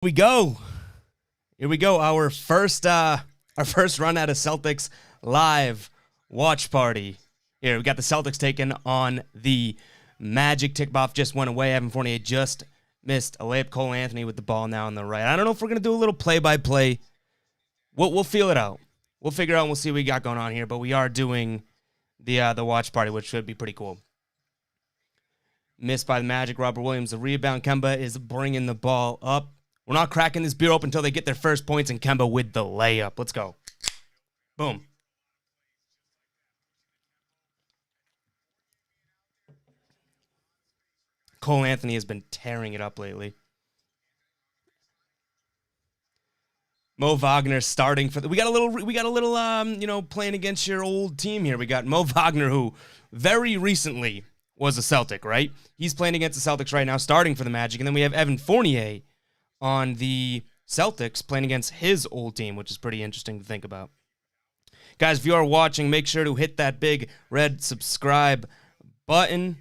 We go. Here we go. Our first run at a Celtics live watch party. Here we got the Celtics taking on the Magic. Tip-off just went away. Evan Fournier just missed a layup. Cole Anthony with the ball now on the right. I don't know if we're gonna do a little play-by-play. We'll feel it out. We'll figure out and we'll see what we got going on here. But we are doing the watch party, which should be pretty cool. Missed by the Magic. Robert Williams, the rebound. Kemba is bringing the ball up. We're not cracking this beer open until they get their first points, and Kemba with the layup. Let's go. Boom. Cole Anthony has been tearing it up lately. Mo Wagner starting for we got a little playing against your old team here. We got Mo Wagner, who very recently was a Celtic, right? He's playing against the Celtics right now, starting for the Magic, and then we have Evan Fournier on the Celtics playing against his old team, which is pretty interesting to think about. Guys, if you are watching, make sure to hit that big red subscribe button.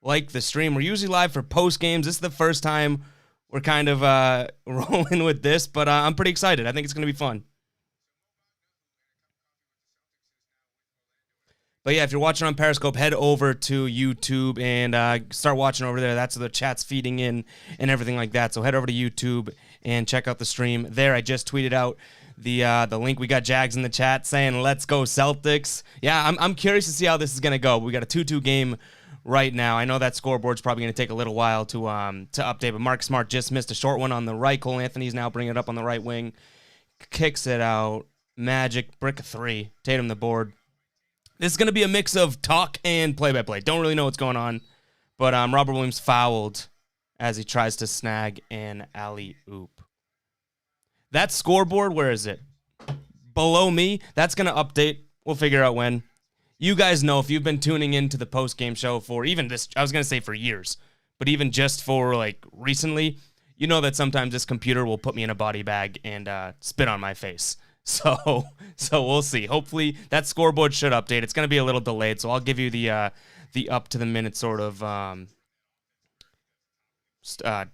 Like the stream. We're usually live for post games. This is the first time we're kind of rolling with this, but I'm pretty excited. I think it's going to be fun. But yeah, if you're watching on Periscope, head over to YouTube and start watching over there. That's the chat's feeding in and everything like that. So head over to YouTube and check out the stream there. I just tweeted out the link. We got Jags in the chat saying, "Let's go Celtics." Yeah, I'm curious to see how this is going to go. We got a 2-2 game right now. I know that scoreboard's probably going to take a little while to update, but Mark Smart just missed a short one on the right. Cole Anthony's now bringing it up on the right wing. Kicks it out. Magic, brick of three. Tatum the board. This is going to be a mix of talk and play-by-play. Don't really know what's going on, but Robert Williams fouled as he tries to snag an alley-oop. That scoreboard, where is it? Below me. That's going to update. We'll figure out when. You guys know if you've been tuning into the post-game show for even this, I was going to say for years, but even just for like recently, you know that sometimes this computer will put me in a body bag and spit on my face. So we'll see. Hopefully that scoreboard should update. It's going to be a little delayed, so I'll give you the up to the minute sort of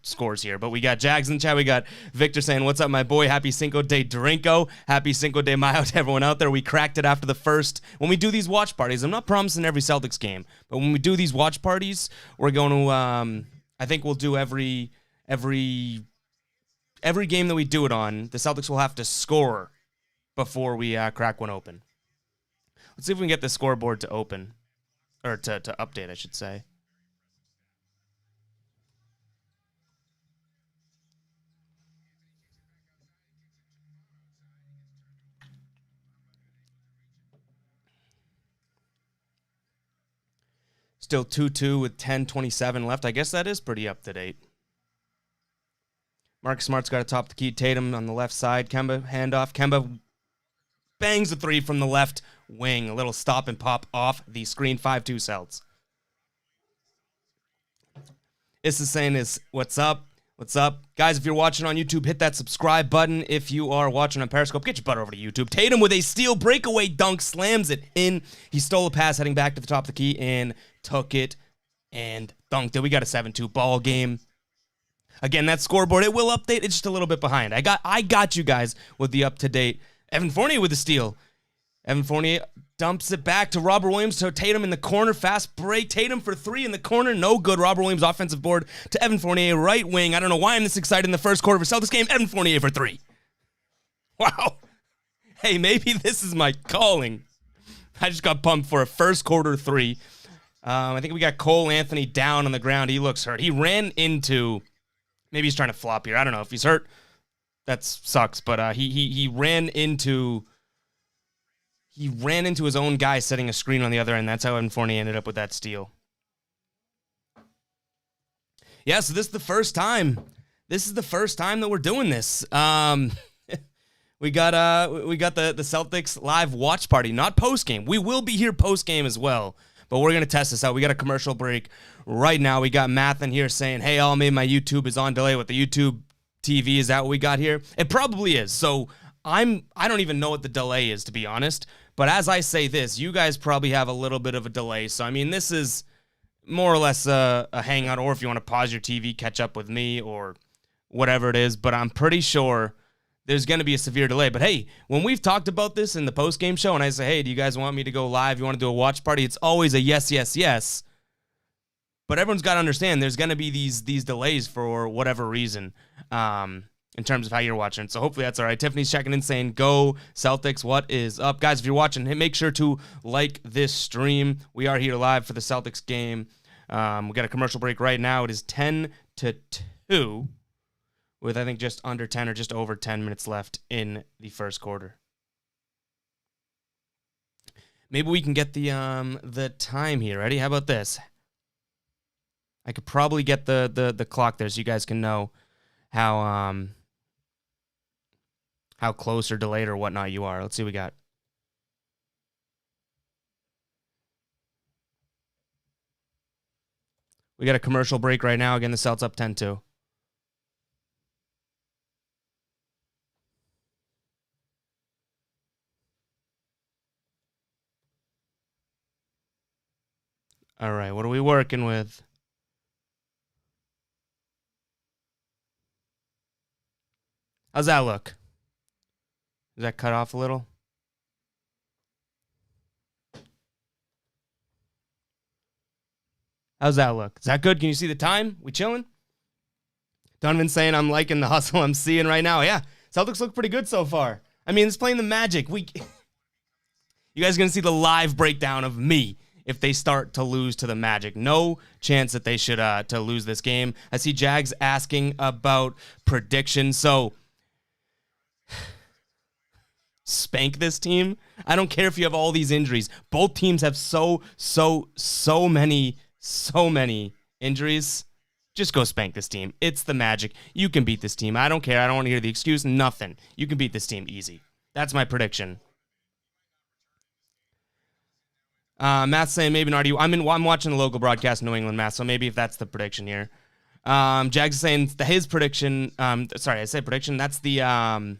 scores here. But we got Jags in the chat. We got Victor saying, "What's up, my boy? Happy Cinco de Drinko. Happy Cinco de Mayo to everyone out there." We cracked it after the first. When we do these watch parties, I'm not promising every Celtics game, but when we do these watch parties, we're going to I think we'll do every game that we do it on. The Celtics will have to score before we crack one open. Let's see if we can get the scoreboard to open. Or to update, I should say. Still 2-2 with 10:27 left. I guess that is pretty up to date. Mark Smart's got to top the key. Tatum on the left side. Kemba handoff. Kemba bangs a three from the left wing. A little stop and pop off the screen. 5-2 Celts. This is saying is, what's up? What's up? Guys, if you're watching on YouTube, hit that subscribe button. If you are watching on Periscope, get your butt over to YouTube. Tatum with a steal breakaway dunk, slams it in. He stole a pass heading back to the top of the key and took it and dunked it. We got a 7-2 ball game. Again, that scoreboard, it will update. It's just a little bit behind. I got you guys with the up-to-date. Evan Fournier with the steal. Evan Fournier dumps it back to Robert Williams. To Tatum in the corner. Fast break. Tatum for three in the corner. No good. Robert Williams offensive board to Evan Fournier, right wing. I don't know why I'm this excited in the first quarter of a Celtics game. Evan Fournier for three. Wow. Hey, maybe this is my calling. I just got pumped for a first quarter three. I think we got Cole Anthony down on the ground. He looks hurt. He ran into... Maybe he's trying to flop here. I don't know. If he's hurt, that sucks. But he ran into his own guy setting a screen on the other end. That's how Evan Fournier ended up with that steal. Yeah, so this is the first time. This is the first time that we're doing this. We got the Celtics live watch party, not post game. We will be here post game as well. But we're going to test this out. We got a commercial break right now. We got Math in here saying, "Hey, all, maybe my YouTube is on delay with the YouTube TV." Is that what we got here? It probably is. So I don't even know what the delay is, to be honest. But as I say this, you guys probably have a little bit of a delay. So, I mean, this is more or less a hangout, or if you want to pause your TV, catch up with me, or whatever it is, but I'm pretty sure there's going to be a severe delay. But hey, when we've talked about this in the postgame show and I say, hey, do you guys want me to go live? You want to do a watch party? It's always a yes, yes, yes. But everyone's got to understand there's going to be these delays for whatever reason in terms of how you're watching. So hopefully that's all right. Tiffany's checking in saying, go Celtics. What is up? Guys, if you're watching, make sure to like this stream. We are here live for the Celtics game. We got a commercial break right now. It is 10-2 with, I think, just under 10 or just over 10 minutes left in the first quarter. Maybe we can get the time here. Ready? How about this? I could probably get the clock there so you guys can know how close or delayed or whatnot you are. Let's see what we got. We got a commercial break right now. Again, the Celtics up 10-2. All right, what are we working with? How's that look? Is that cut off a little? How's that look? Is that good? Can you see the time? We chilling? Donovan's saying I'm liking the hustle I'm seeing right now. Yeah, Celtics look pretty good so far. I mean, it's playing the Magic. You guys are going to see the live breakdown of me if they start to lose to the Magic. No chance that they should to lose this game. I see Jags asking about predictions. So spank this team. I don't care if you have all these injuries. Both teams have so many injuries. Just go spank this team. It's the Magic. You can beat this team. I don't care. I don't want to hear the excuse. Nothing. You can beat this team easy. That's my prediction. Matt's saying maybe not. I'm watching the local broadcast in New England, Matt. So maybe if that's the prediction here. Jags is saying his prediction. Sorry, I said prediction. That's the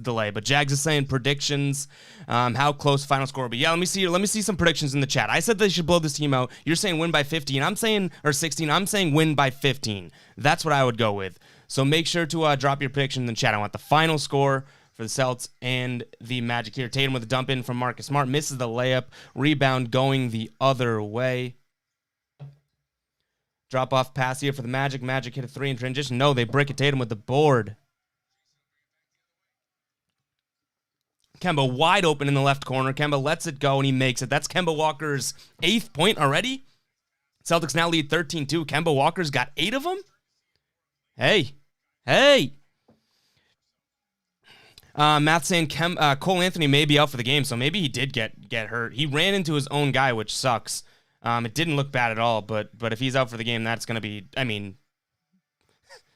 delay. But Jags is saying predictions. How close final score will be. Yeah, let me see some predictions in the chat. I said they should blow this team out. You're saying win by 15. I'm saying, or 16. I'm saying win by 15. That's what I would go with. So make sure to drop your prediction in the chat. I want the final score for the Celtics and the Magic here. Tatum with a dump in from Marcus Smart. Misses the layup. Rebound going the other way. Drop off pass here for the Magic. Magic hit a 3 in transition. No, they brick it. Tatum with the board. Kemba wide open in the left corner. Kemba lets it go, and he makes it. That's Kemba Walker's 8th point already. Celtics now lead 13-2. Kemba Walker's got 8 of them? Hey. Matt's saying Cole Anthony may be out for the game, so maybe he did get hurt. He ran into his own guy, which sucks. It didn't look bad at all, but if he's out for the game, that's going to be, I mean,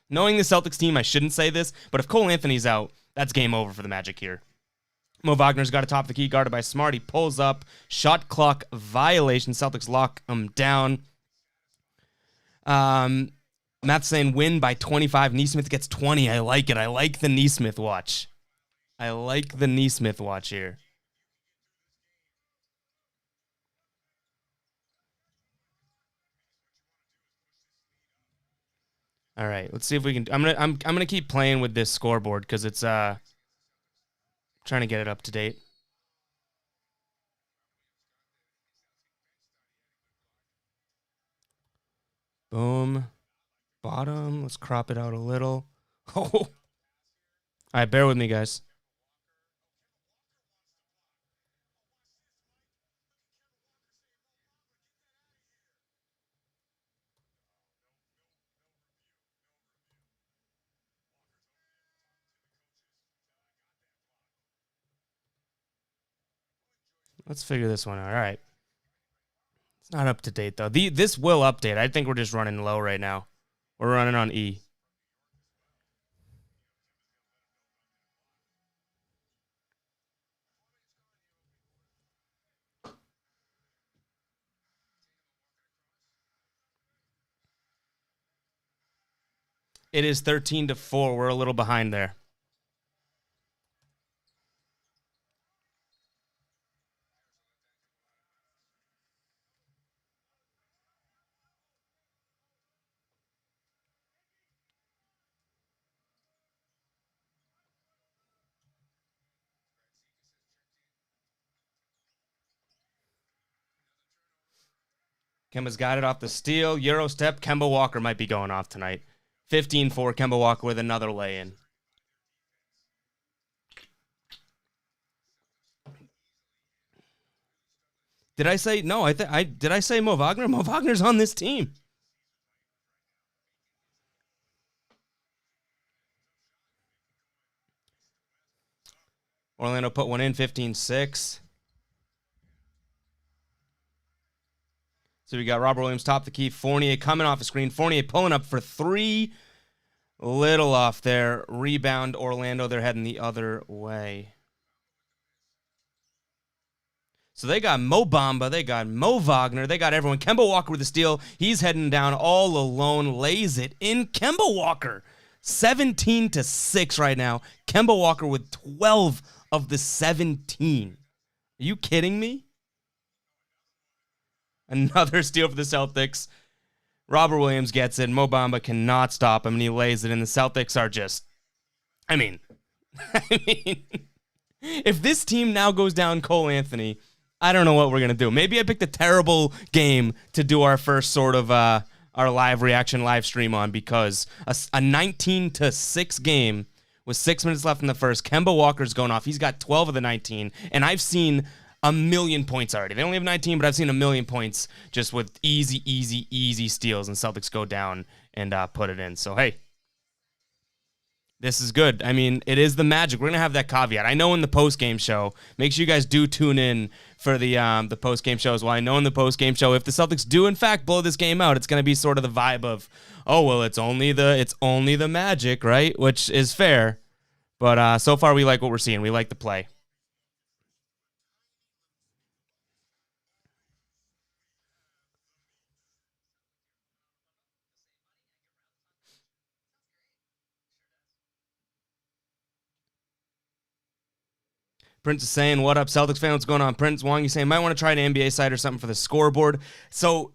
knowing the Celtics team, I shouldn't say this, but if Cole Anthony's out, that's game over for the Magic here. Mo Wagner's got a top of the key, guarded by Smart. He pulls up. Shot clock violation. Celtics lock him down. Matt's saying win by 25. Neesmith gets 20. I like it. I like the Neesmith watch. Here. All right, let's see if we can. I'm gonna keep playing with this scoreboard because it's trying to get it up to date. Boom. Bottom. Let's crop it out a little. Oh. All right, bear with me, guys. Let's figure this one out. All right. It's not up to date, though. This will update. I think we're just running low right now. We're running on E. It is 13-4. We're a little behind there. Kemba's got it off the steal. Euro step. Kemba Walker might be going off tonight. 15-4. Kemba Walker with another lay-in. Did I say no? Did I say Mo Wagner? Mo Wagner's on this team. Orlando put one in, 15-6. So we got Robert Williams top the key. Fournier coming off the screen. Fournier pulling up for three. Little off there. Rebound Orlando. They're heading the other way. So they got Mo Bamba. They got Mo Wagner. They got everyone. Kemba Walker with the steal. He's heading down all alone. Lays it in. Kemba Walker. 17-6 right now. Kemba Walker with 12 of the 17. Are you kidding me? Another steal for the Celtics. Robert Williams gets it. Mo Bamba cannot stop him, and he lays it in. The Celtics are just, I mean, if this team now goes down Cole Anthony, I don't know what we're going to do. Maybe I picked a terrible game to do our first sort of our live reaction live stream on, because a 19-6 game with 6 minutes left in the first. Kemba Walker's going off. He's got 12 of the 19, and I've seen a million points already. They only have 19, but I've seen a million points just with easy steals, and Celtics go down and put it in. So, hey, this is good. I mean, it is the Magic. We're going to have that caveat. I know in the postgame show, make sure you guys do tune in for the postgame show as well. I know in the postgame show, if the Celtics do, in fact, blow this game out, it's going to be sort of the vibe of, oh, well, it's only the Magic, right? Which is fair. But so far, we like what we're seeing. We like the play. Prince is saying, what up, Celtics fan? What's going on? Prince Wong, you saying, might want to try an NBA site or something for the scoreboard. So,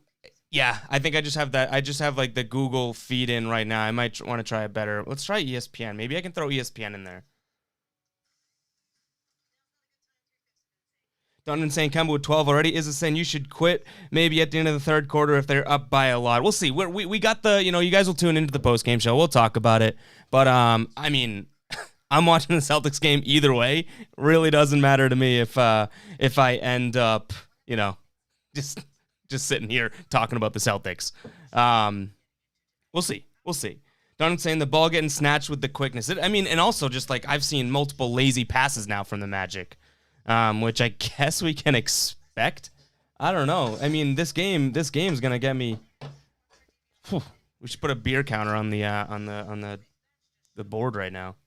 yeah, I think I just have that. I just have, like, the Google feed in right now. I might want to try it better. Let's try ESPN. Maybe I can throw ESPN in there. Donovan saying Kemba with 12 already. Is saying you should quit maybe at the end of the third quarter if they're up by a lot. We'll see. We got the, you guys will tune into the post-game show. We'll talk about it. But, I mean, I'm watching the Celtics game either way. Really doesn't matter to me if I end up, just sitting here talking about the Celtics. We'll see. Donovan saying the ball getting snatched with the quickness. And also just like I've seen multiple lazy passes now from the Magic, which I guess we can expect. I don't know. I mean, this game's gonna get me. Whew, we should put a beer counter on the board right now.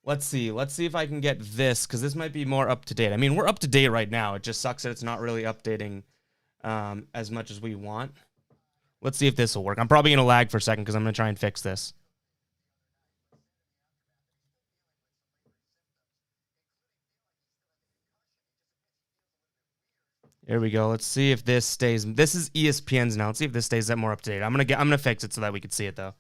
Let's see if I can get this, because this might be more up to date. I mean, we're up to date right now. It just sucks that it's not really updating as much as we want. Let's see if this will work. I'm probably gonna lag for a second because I'm gonna try and fix this. There we go. Let's see if this stays. This is ESPN's now. Let's see if this stays more up to date. I'm gonna fix it so that we can see it though.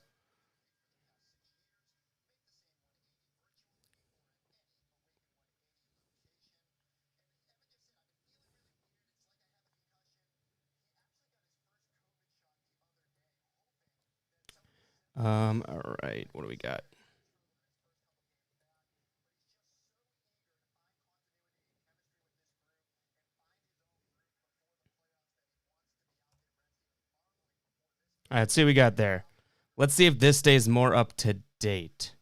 All right. What do we got? All right, let's see what we got there. Let's see if this stays more up to date.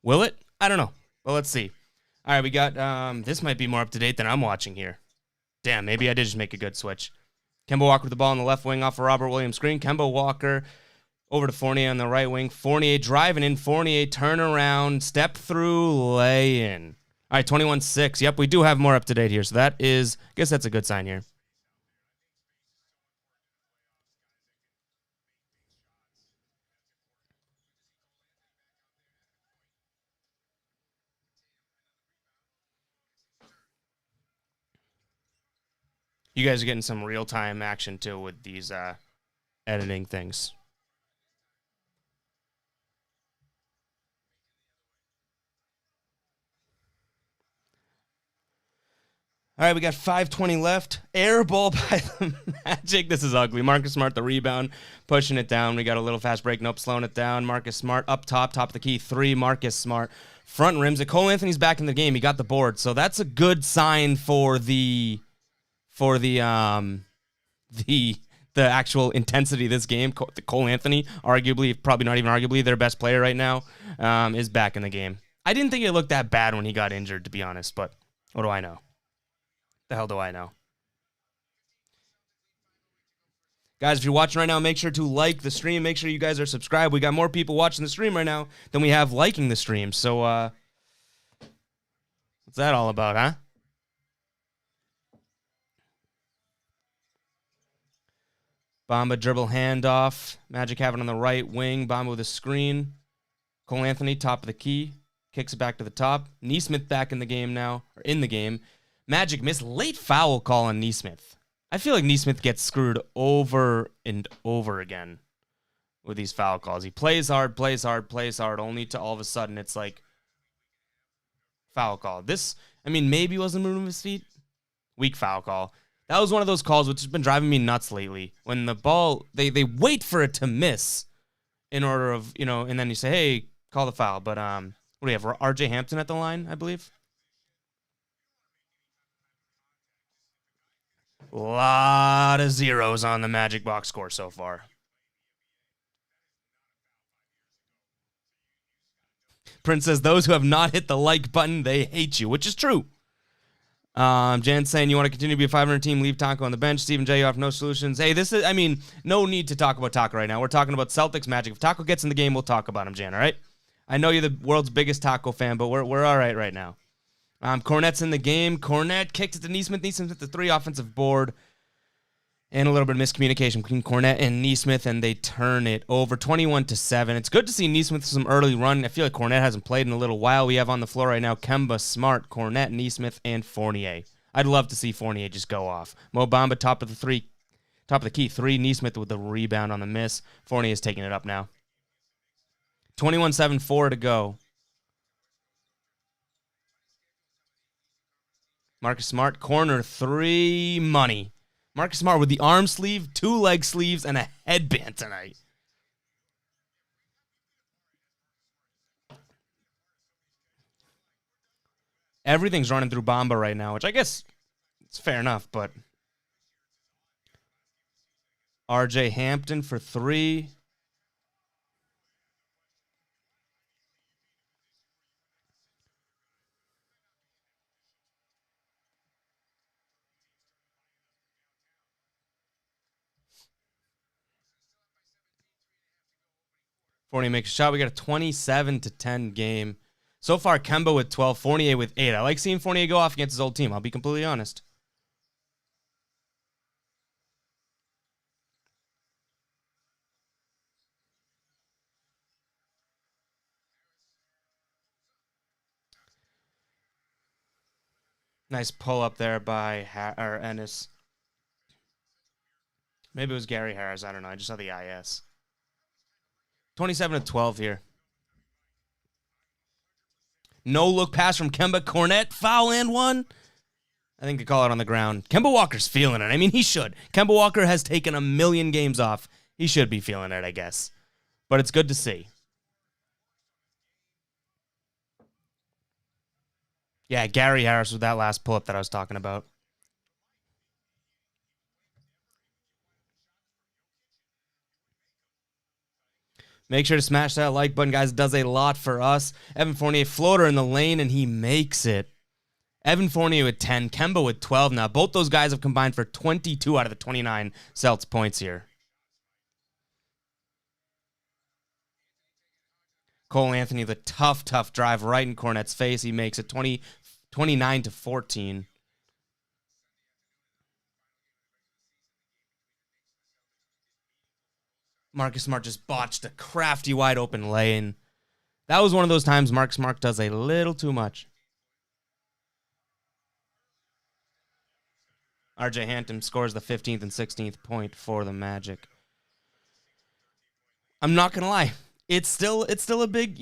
Will it? I don't know. Well, let's see. All right, we got, this might be more up to date than I'm watching here. Damn, maybe I did just make a good switch. Kemba Walker with the ball on the left wing off of Robert Williams' screen. Kemba Walker over to Fournier on the right wing. Fournier driving in. Fournier turn around, step through, lay in. All right, 21-6. Yep, we do have more up to date here. So that is, I guess that's a good sign here. You guys are getting some real-time action, too, with these editing things. All right, we got 5:20 left. Air ball by the Magic. This is ugly. Marcus Smart, the rebound, pushing it down. We got a little fast break. Nope, slowing it down. Marcus Smart up top of the key. 3, Marcus Smart. Front rims it. Cole Anthony's back in the game. He got the board. So that's a good sign for the actual intensity of this game. Cole Anthony, arguably, probably not even arguably, their best player right now, is back in the game. I didn't think it looked that bad when he got injured, to be honest, but what do I know? The hell do I know? Guys, if you're watching right now, make sure to like the stream. Make sure you guys are subscribed. We got more people watching the stream right now than we have liking the stream. So, what's that all about, huh? Bamba dribble handoff. Magic have it on the right wing. Bamba with a screen. Cole Anthony, top of the key. Kicks it back to the top. Nesmith back in the game now, or in the game. Magic missed late foul call on Nesmith. I feel like Nesmith gets screwed over and over again with these foul calls. He plays hard, only to all of a sudden it's like foul call. This, I mean, maybe wasn't moving his feet. Weak foul call. That was one of those calls which has been driving me nuts lately. When the ball, they wait for it to miss in order of, and then you say, hey, call the foul. But what do we have? RJ Hampton at the line, I believe. A lot of zeros on the Magic box score so far. Prince says, those who have not hit the like button, they hate you, which is true. Jan saying, you want to continue to be a 500 team, leave Taco on the bench. Stephen J, you have no solutions. Hey, no need to talk about Taco right now. We're talking about Celtics Magic. If Taco gets in the game, we'll talk about him, Jan, all right? I know you're the world's biggest Taco fan, but we're all right now. Cornette's in the game. Cornette kicked it to Nesmith. Nesmith hit the 3 offensive board. And a little bit of miscommunication between Cornette and Nesmith, and they turn it over 21-7. It's good to see Nesmith with some early run. I feel like Cornette hasn't played in a little while. We have on the floor right now Kemba, Smart, Cornette, Nesmith, and Fournier. I'd love to see Fournier just go off. Mo Bamba, top of the key, 3. Nesmith with the rebound on the miss. Fournier is taking it up now. 21-7, 4 to go. Marcus Smart, corner 3, money. Marcus Smart with the arm sleeve, 2 leg sleeves, and a headband tonight. Everything's running through Bamba right now, which I guess it's fair enough, but RJ Hampton for 3. Fournier makes a shot. We got a 27-10 game. So far, Kemba with 12, Fournier with 8. I like seeing Fournier go off against his old team. I'll be completely honest. Nice pull up there by Ennis. Maybe it was Gary Harris. I don't know. I just saw the IS. 27-12 here. No look pass from Kemba. Cornette, foul and 1. I think they call it on the ground. Kemba Walker's feeling it. I mean, he should. Kemba Walker has taken a million games off. He should be feeling it, I guess. But it's good to see. Yeah, Gary Harris with that last pull-up that I was talking about. Make sure to smash that like button, guys. It does a lot for us. Evan Fournier, floater in the lane, and he makes it. Evan Fournier with 10, Kemba with 12 now. Both those guys have combined for 22 out of the 29 Celtics points here. Cole Anthony, the tough drive right in Cornette's face. He makes it 29-14. Marcus Smart just botched a crafty wide open lane. That was one of those times Marcus Smart does a little too much. RJ Hampton scores the 15th and 16th point for the Magic. I'm not going to lie. It's still a big,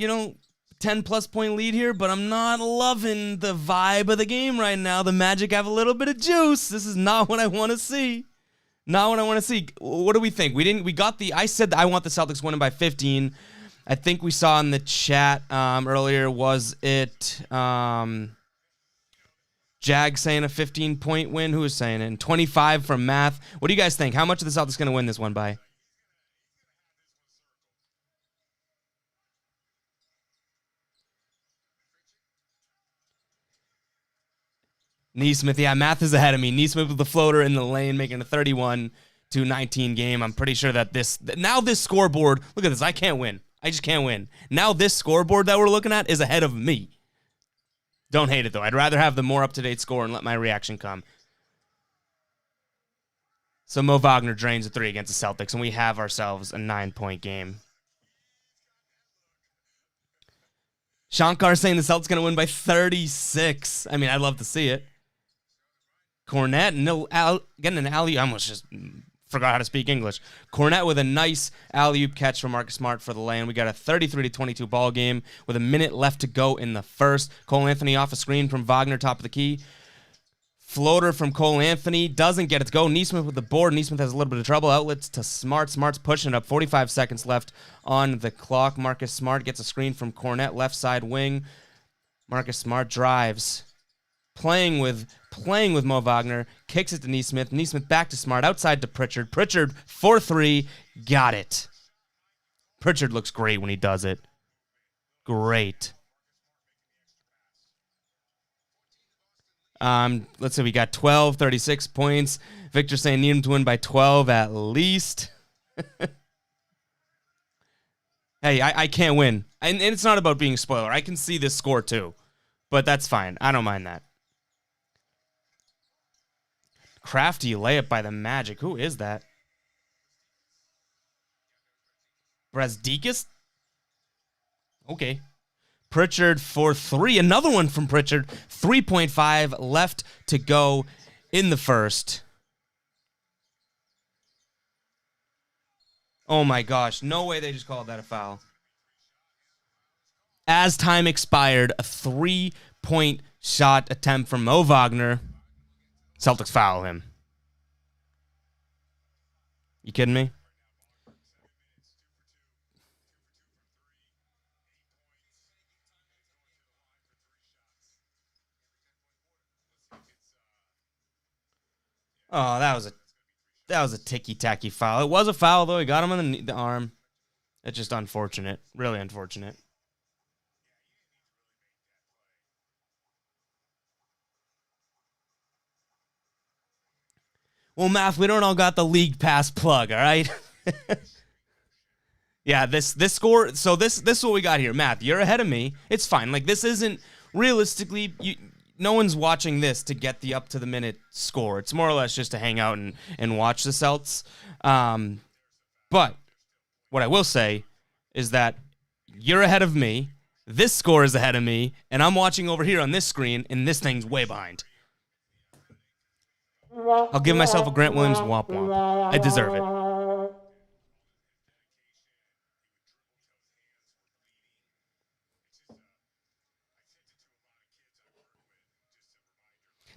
10-plus point lead here, but I'm not loving the vibe of the game right now. The Magic have a little bit of juice. This is not what I want to see. Not what I want to see. What do we think? I said that I want the Celtics winning by 15. I think we saw in the chat earlier, was it Jag saying a 15-point win? Who was saying it? And 25 from Math. What do you guys think? How much are the Celtics going to win this one by? Neesmith, yeah, Math is ahead of me. Neesmith with the floater in the lane, making a 31-19 game. I'm pretty sure that this scoreboard, look at this, I can't win. I just can't win. Now this scoreboard that we're looking at is ahead of me. Don't hate it, though. I'd rather have the more up-to-date score and let my reaction come. So Mo Wagner drains a 3 against the Celtics, and we have ourselves a 9-point game. Shankar saying the Celtics going to win by 36. I mean, I'd love to see it. Cornette, getting an alley. I almost just forgot how to speak English. Cornette with a nice alley-oop catch from Marcus Smart for the lane. We got a 33-22 ball game with a minute left to go in the first. Cole Anthony off a screen from Wagner, top of the key. Floater from Cole Anthony. Doesn't get it to go. Neesmith with the board. Neesmith has a little bit of trouble. Outlets to Smart. Smart's pushing it up. 45 seconds left on the clock. Marcus Smart gets a screen from Cornette, left side wing. Marcus Smart drives. Playing with Mo Wagner. Kicks it to Neesmith. Neesmith back to Smart. Outside to Pritchard. Pritchard, 4-3. Got it. Pritchard looks great when he does it. Great. Let's see, we got 12, 36 points. Victor saying need him to win by 12 at least. Hey, I can't win. And it's not about being a spoiler. I can see this score too. But that's fine. I don't mind that. Crafty layup by the Magic. Who is that? Brazdeikis? Okay. Pritchard for 3. Another one from Pritchard. 3.5 left to go in the first. Oh my gosh. No way they just called that a foul. As time expired, a 3-point shot attempt from Mo Wagner. Celtics foul him. You kidding me? Oh, that was a ticky-tacky foul. It was a foul, though. He got him on the arm. It's just unfortunate. Really unfortunate. Well, Math, we don't all got the league pass plug, all right? Yeah, this score. So this is what we got here. Math, you're ahead of me. It's fine. Like, this isn't realistically. No one's watching this to get the up-to-the-minute score. It's more or less just to hang out and watch the Celts. But what I will say is that you're ahead of me. This score is ahead of me, and I'm watching over here on this screen, and this thing's way behind. I'll give myself a Grant Williams womp womp. I deserve it.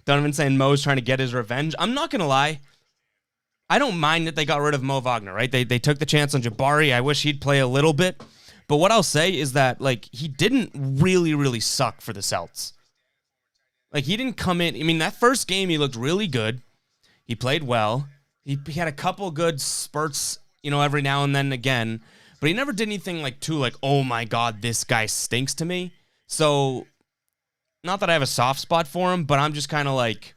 Donovan saying Mo's trying to get his revenge. I'm not going to lie. I don't mind that they got rid of Mo Wagner, right? They took the chance on Jabari. I wish he'd play a little bit. But what I'll say is that, like, he didn't really, really suck for the Celts. Like, he didn't come in. I mean, that first game, he looked really good. He played well. He had a couple good spurts, every now and then again. But he never did anything oh my God, this guy stinks to me. So, not that I have a soft spot for him, but I'm just kind of like,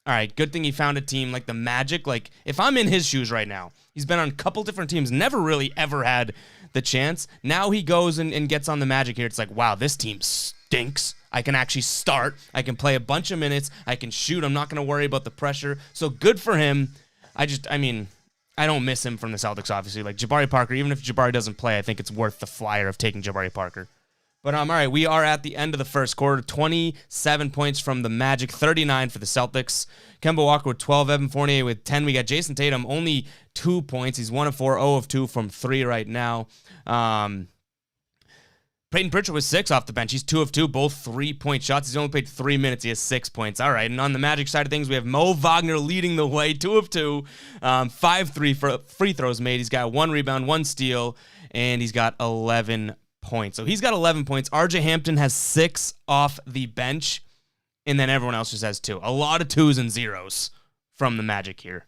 all right, good thing he found a team like the Magic. Like, if I'm in his shoes right now, he's been on a couple different teams, never really ever had the chance. Now he goes and gets on the Magic here. It's like, wow, this team stinks. I can actually start. I can play a bunch of minutes. I can shoot. I'm not going to worry about the pressure. So good for him. I don't miss him from the Celtics, obviously. Like, Jabari Parker, even if Jabari doesn't play, I think it's worth the flyer of taking Jabari Parker. But all right, we are at the end of the first quarter. 27 points from the Magic, 39 for the Celtics. Kemba Walker with 12, Evan Fournier with 10. We got Jason Tatum, only 2 points. He's 1 of 4, 0 of 2 from 3 right now. Peyton Pritchard was 6 off the bench. He's 2 of 2, both 3-point shots. He's only played 3 minutes. He has 6 points. All right, and on the Magic side of things, we have Mo Wagner leading the way, 2 of 2, 5 free throws made. He's got 1 rebound, 1 steal, and he's got 11 points. So he's got 11 points. RJ Hampton has 6 off the bench, and then everyone else just has 2. A lot of 2s and 0s from the Magic here.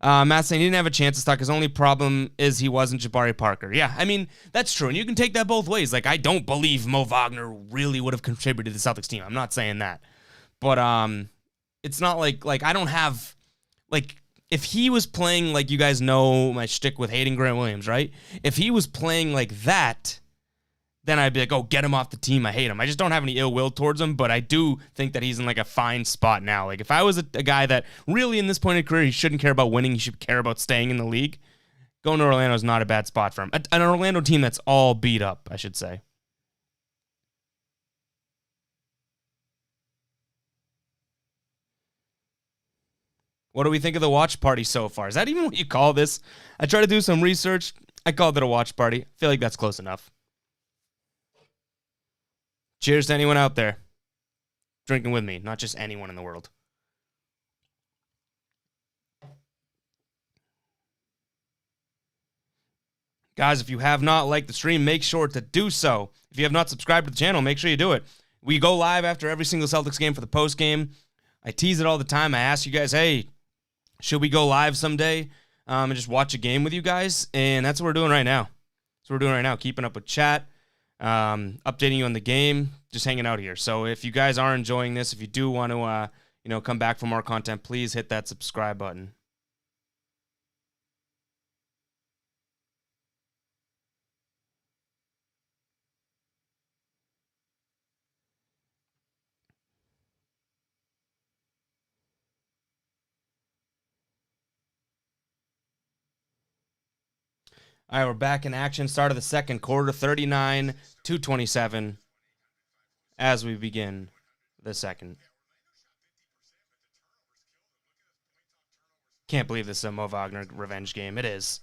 Matt saying he didn't have a chance to start. His only problem is he wasn't Jabari Parker. Yeah, I mean, that's true. And you can take that both ways. Like, I don't believe Mo Wagner really would have contributed to the Celtics team. I'm not saying that. But it's not like I don't have, like, if he was playing, like, you guys know my shtick with hating Grant Williams, right? If he was playing like that, then I'd be like, oh, get him off the team. I hate him. I just don't have any ill will towards him, but I do think that he's in like a fine spot now. Like if I was a guy that really in this point in career, he shouldn't care about winning. He should care about staying in the league. Going to Orlando is not a bad spot for him. An Orlando team that's all beat up, I should say. What do we think of the watch party so far? Is that even what you call this? I tried to do some research. I called it a watch party. I feel like that's close enough. Cheers to anyone out there drinking with me, not just anyone in the world. Guys, if you have not liked the stream, make sure to do so. If you have not subscribed to the channel, make sure you do it. We go live after every single Celtics game for the post game. I tease it all the time. I ask you guys, hey, should we go live someday and just watch a game with you guys? And that's what we're doing right now. Keeping up with chat. Updating you on the game, just hanging out here. So if you guys are enjoying this, if you do want to, come back for more content, please hit that subscribe button. All right, we're back in action. Start of the second quarter, 39-27 as we begin the second. Can't believe this is a Mo Wagner revenge game. It is.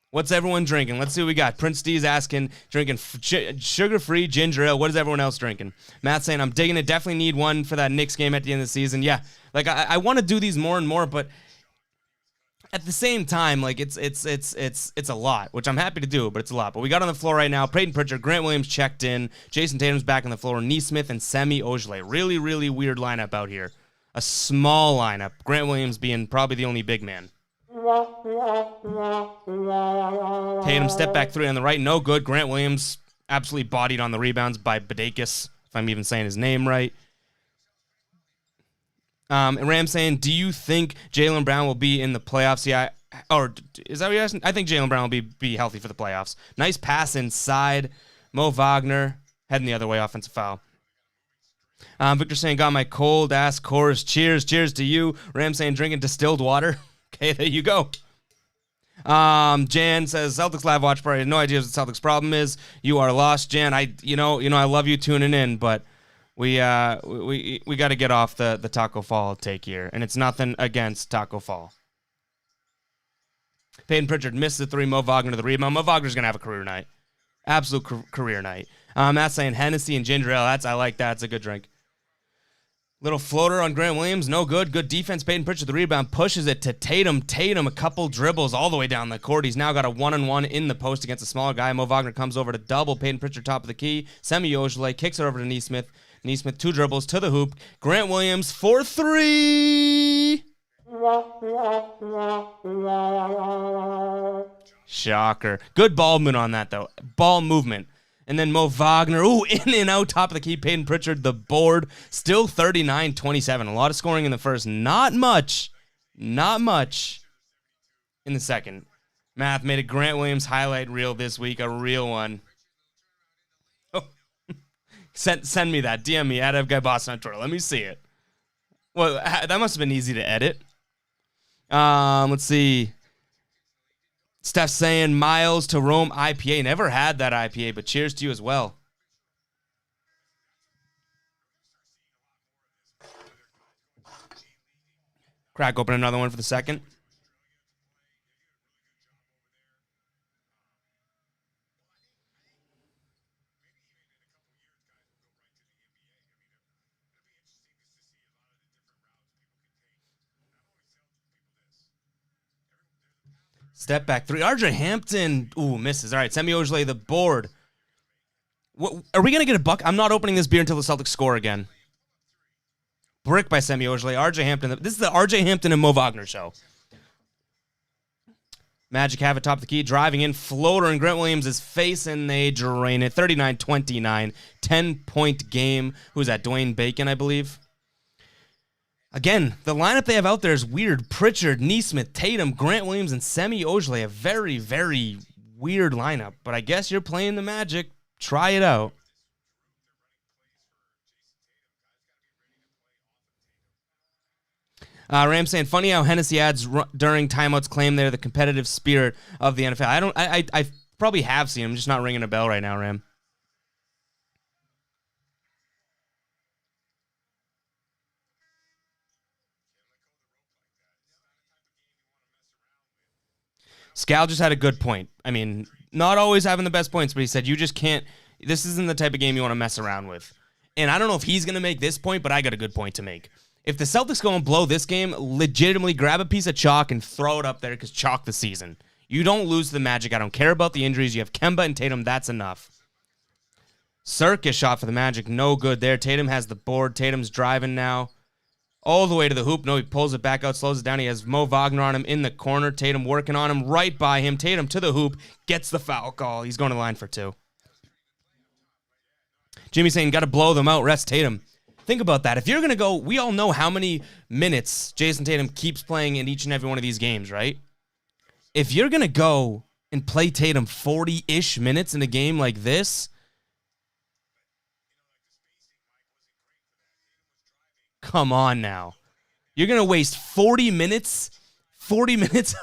What's everyone drinking? Let's see what we got. Prince D's asking, drinking sugar-free ginger ale. What is everyone else drinking? Matt saying, I'm digging it. Definitely need one for that Knicks game at the end of the season. Yeah, like I want to do these more and more, but at the same time, like it's a lot, which I'm happy to do, but it's a lot. But we got on the floor right now. Peyton Pritchard, Grant Williams checked in. Jason Tatum's back on the floor. Nesmith and Semi Ojeleye. Really, really weird lineup out here. A small lineup. Grant Williams being probably the only big man. Tatum step back 3 on the right. No good. Grant Williams absolutely bodied on the rebounds by Badakis, if I'm even saying his name right. And Ram saying, do you think Jaylen Brown will be in the playoffs? Yeah, or is that what you're asking? I think Jaylen Brown will be healthy for the playoffs. Nice pass inside. Mo Wagner heading the other way, offensive foul. Victor saying, got my cold ass chorus. Cheers to you. Ram saying, drinking distilled water. Okay, there you go. Jan says, Celtics live watch party. I have no idea what the Celtics problem is. You are lost, Jan. I love you tuning in, but we got to get off the Taco Fall take here, and it's nothing against Taco Fall. Peyton Pritchard missed the 3. Mo Wagner to the rebound. Mo Wagner's gonna have a career night, absolute career night. Matt's saying Hennessy and ginger ale. I like that. It's a good drink. Little floater on Grant Williams, no good. Good defense. Peyton Pritchard the rebound, pushes it to Tatum. Tatum a couple dribbles all the way down the court. He's now got a 1-on-1 in the post against a smaller guy. Mo Wagner comes over to double. Peyton Pritchard top of the key. Semi Ojeleye kicks it over to Nesmith. Nesmith 2 dribbles to the hoop. Grant Williams for 3. Shocker. Good ball movement on that, though. Ball movement. And then Mo Wagner, in and out, top of the key. Peyton Pritchard, the board. Still 39-27. A lot of scoring in the first. Not much in the second. Math made a Grant Williams highlight reel this week, a real one. Send me that. DM me at Guy Boston on Twitter. Let me see it. Well, that must have been easy to edit. Let's see. Steph saying Miles to Rome IPA. Never had that IPA, but cheers to you as well. Crack open another one for the second. Step back three. RJ Hampton. Ooh, misses. All right, Semi Ojeleye, the board. What, are we going to get a buck? I'm not opening this beer until the Celtics score again. Brick by Semi Ojeleye. RJ Hampton. This is the RJ Hampton and Mo Wagner show. Magic have it top of the key. Driving in. Floater in Grant Williams' face, and they drain it. 39-29. 10-point game. Who's that? Dwayne Bacon, I believe. Again, the lineup they have out there is weird. Pritchard, Nesmith, Tatum, Grant Williams, and Semi Ojeleye. A very, very weird lineup. But I guess you're playing the Magic. Try it out. Ram saying, funny how Hennessy ads during timeouts claim they're the competitive spirit of the NFL. I probably have seen them, I'm just not ringing a bell right now, Ram. Scal just had a good point. I mean, not always having the best points, but he said you just can't, this isn't the type of game you want to mess around with. And I don't know if he's going to make this point, but I got a good point to make. If the Celtics go and blow this game, legitimately grab a piece of chalk and throw it up there because chalk the season. You don't lose to the Magic. I don't care about the injuries. You have Kemba and Tatum. That's enough. Circus shot for the Magic. No good there. Tatum has the board. Tatum's driving now. All the way to the hoop. No, he pulls it back out, slows it down. He has Mo Wagner on him in the corner. Tatum working on him right by him. Tatum to the hoop. Gets the foul call. He's going to the line for two. Jimmy saying, got to blow them out. Rest Tatum. Think about that. If you're going to go, we all know how many minutes Jason Tatum keeps playing in each and every one of these games, right? If you're going to go and play Tatum 40-ish minutes in a game like this, come on now. You're going to waste 40 minutes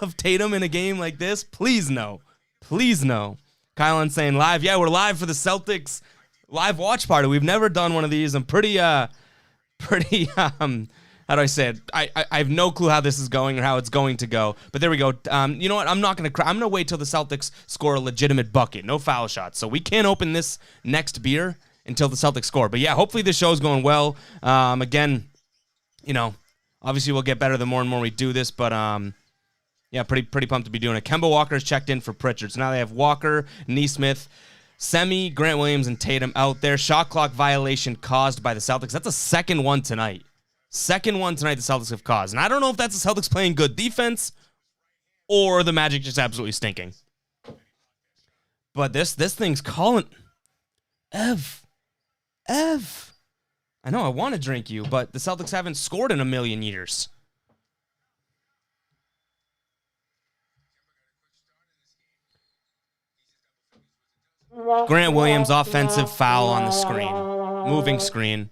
of Tatum in a game like this? Please no. Please no. Kylan saying live. Yeah, we're live for the Celtics live watch party. We've never done one of these. I'm pretty, how do I say it? I have no clue how this is going or how it's going to go. But there we go. You know what? I'm not going to cry. I'm going to wait till the Celtics score a legitimate bucket. No foul shots. So we can't open this next beer until the Celtics score. But yeah, hopefully this show's going well. Again, you know, obviously we'll get better the more and more we do this. But yeah, pretty pumped to be doing it. Kemba Walker's checked in for Pritchard. So now they have Walker, Nesmith, Semi, Grant Williams, and Tatum out there. Shot clock violation caused by the Celtics. That's a second one tonight. Second one tonight the Celtics have caused. And I don't know if that's the Celtics playing good defense or the Magic just absolutely stinking. But this thing's calling. Ev. I know I want to drink you, but the Celtics haven't scored in a million years. Grant Williams, offensive foul on the screen. Moving screen.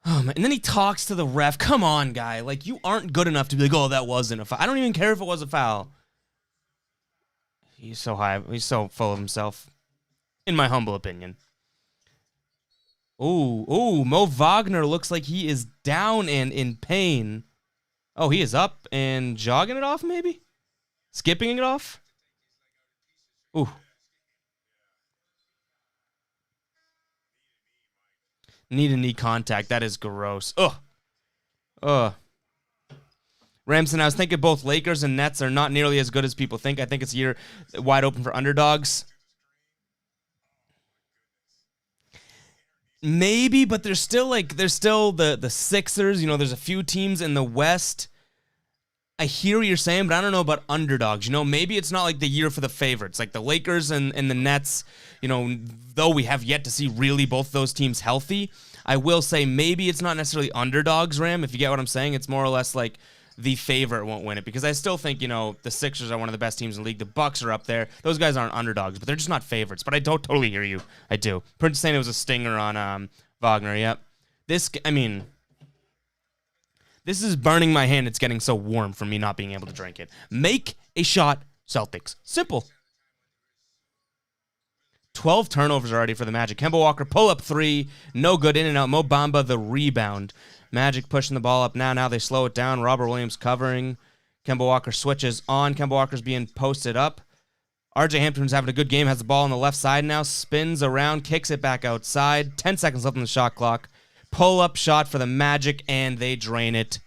Oh, man. And then he talks to the ref. Come on, guy. Like, you aren't good enough to be like, oh, that wasn't a foul. I don't even care if it was a foul. He's so high. He's so full of himself, in my humble opinion. Ooh, Mo Wagner looks like he is down and in pain. Oh, he is up and jogging it off, maybe? Skipping it off? Ooh. Knee-to-knee contact. That is gross. Ugh. Ramson, I was thinking both Lakers and Nets are not nearly as good as people think. I think it's a year wide open for underdogs. Maybe, but there's still the Sixers. You know, there's a few teams in the West. I hear what you're saying, but I don't know about underdogs. You know, maybe it's not like the year for the favorites, like the Lakers and the Nets. You know, though we have yet to see really both those teams healthy, I will say maybe it's not necessarily underdogs, Ram, if you get what I'm saying. It's more or less like the favorite won't win it, because I still think, you know, the Sixers are one of the best teams in the league. The Bucks are up there. Those guys aren't underdogs, but they're just not favorites. But I don't totally hear you. I do. Prince saying it was a stinger on Wagner. Yep. This is burning my hand. It's getting so warm from me not being able to drink it. Make a shot, Celtics. Simple. 12 turnovers already for the Magic. Kemba Walker, pull-up three. No good, in and out. Mo Bamba, the rebound. Magic pushing the ball up now. Now they slow it down. Robert Williams covering. Kemba Walker switches on. Kemba Walker's being posted up. RJ Hampton's having a good game. Has the ball on the left side now. Spins around. Kicks it back outside. 10 seconds left on the shot clock. Pull-up shot for the Magic, and they drain it.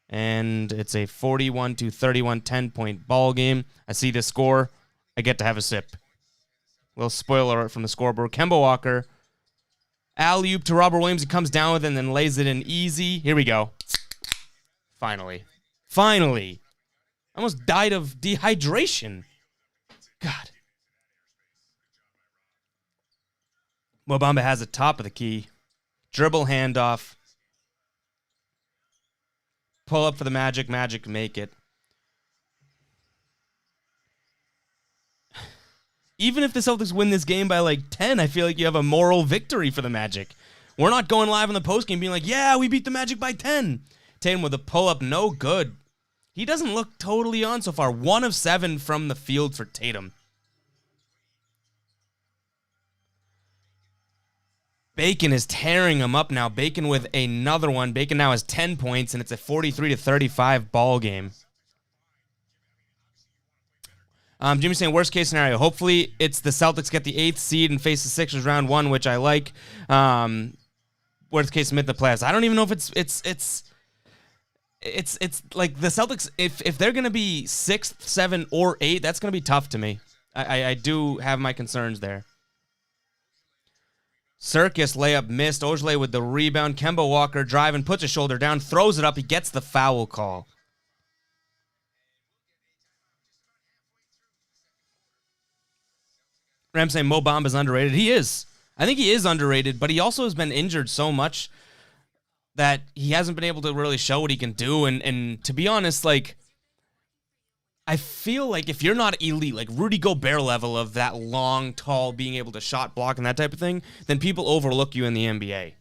And it's a 41-31 10-point ball game. I see the score. I get to have a sip. Little spoiler alert from the scoreboard. Kemba Walker. Alley-oop to Robert Williams. He comes down with it and then lays it in easy. Here we go. Finally. Finally. Almost died of dehydration. God. Mo Bamba has the top of the key. Dribble handoff. Pull up for the Magic. Magic make it. Even if the Celtics win this game by like 10, I feel like you have a moral victory for the Magic. We're not going live on the postgame being like, yeah, we beat the Magic by 10. Tatum with a pull-up, no good. He doesn't look totally on so far. 1 of 7 from the field for Tatum. Bacon is tearing him up now. Bacon with another one. Bacon now has 10 points, and it's a 43-35 ball game. Jimmy's saying worst case scenario. Hopefully, it's the Celtics get the 8th seed and face the Sixers round 1, which I like. Worst case, submit the playoffs. I don't even know if it's like the Celtics. If they're gonna be 6th, 7, or 8, that's gonna be tough to me. I do have my concerns there. Circus layup missed. Ojale with the rebound. Kemba Walker driving, puts his shoulder down, throws it up. He gets the foul call. Ram saying Mo Bamba is underrated. He is. I think he is underrated, but he also has been injured so much that he hasn't been able to really show what he can do. And to be honest, like, I feel like if you're not elite, like Rudy Gobert level of that long, tall, being able to shot block and that type of thing, then people overlook you in the NBA.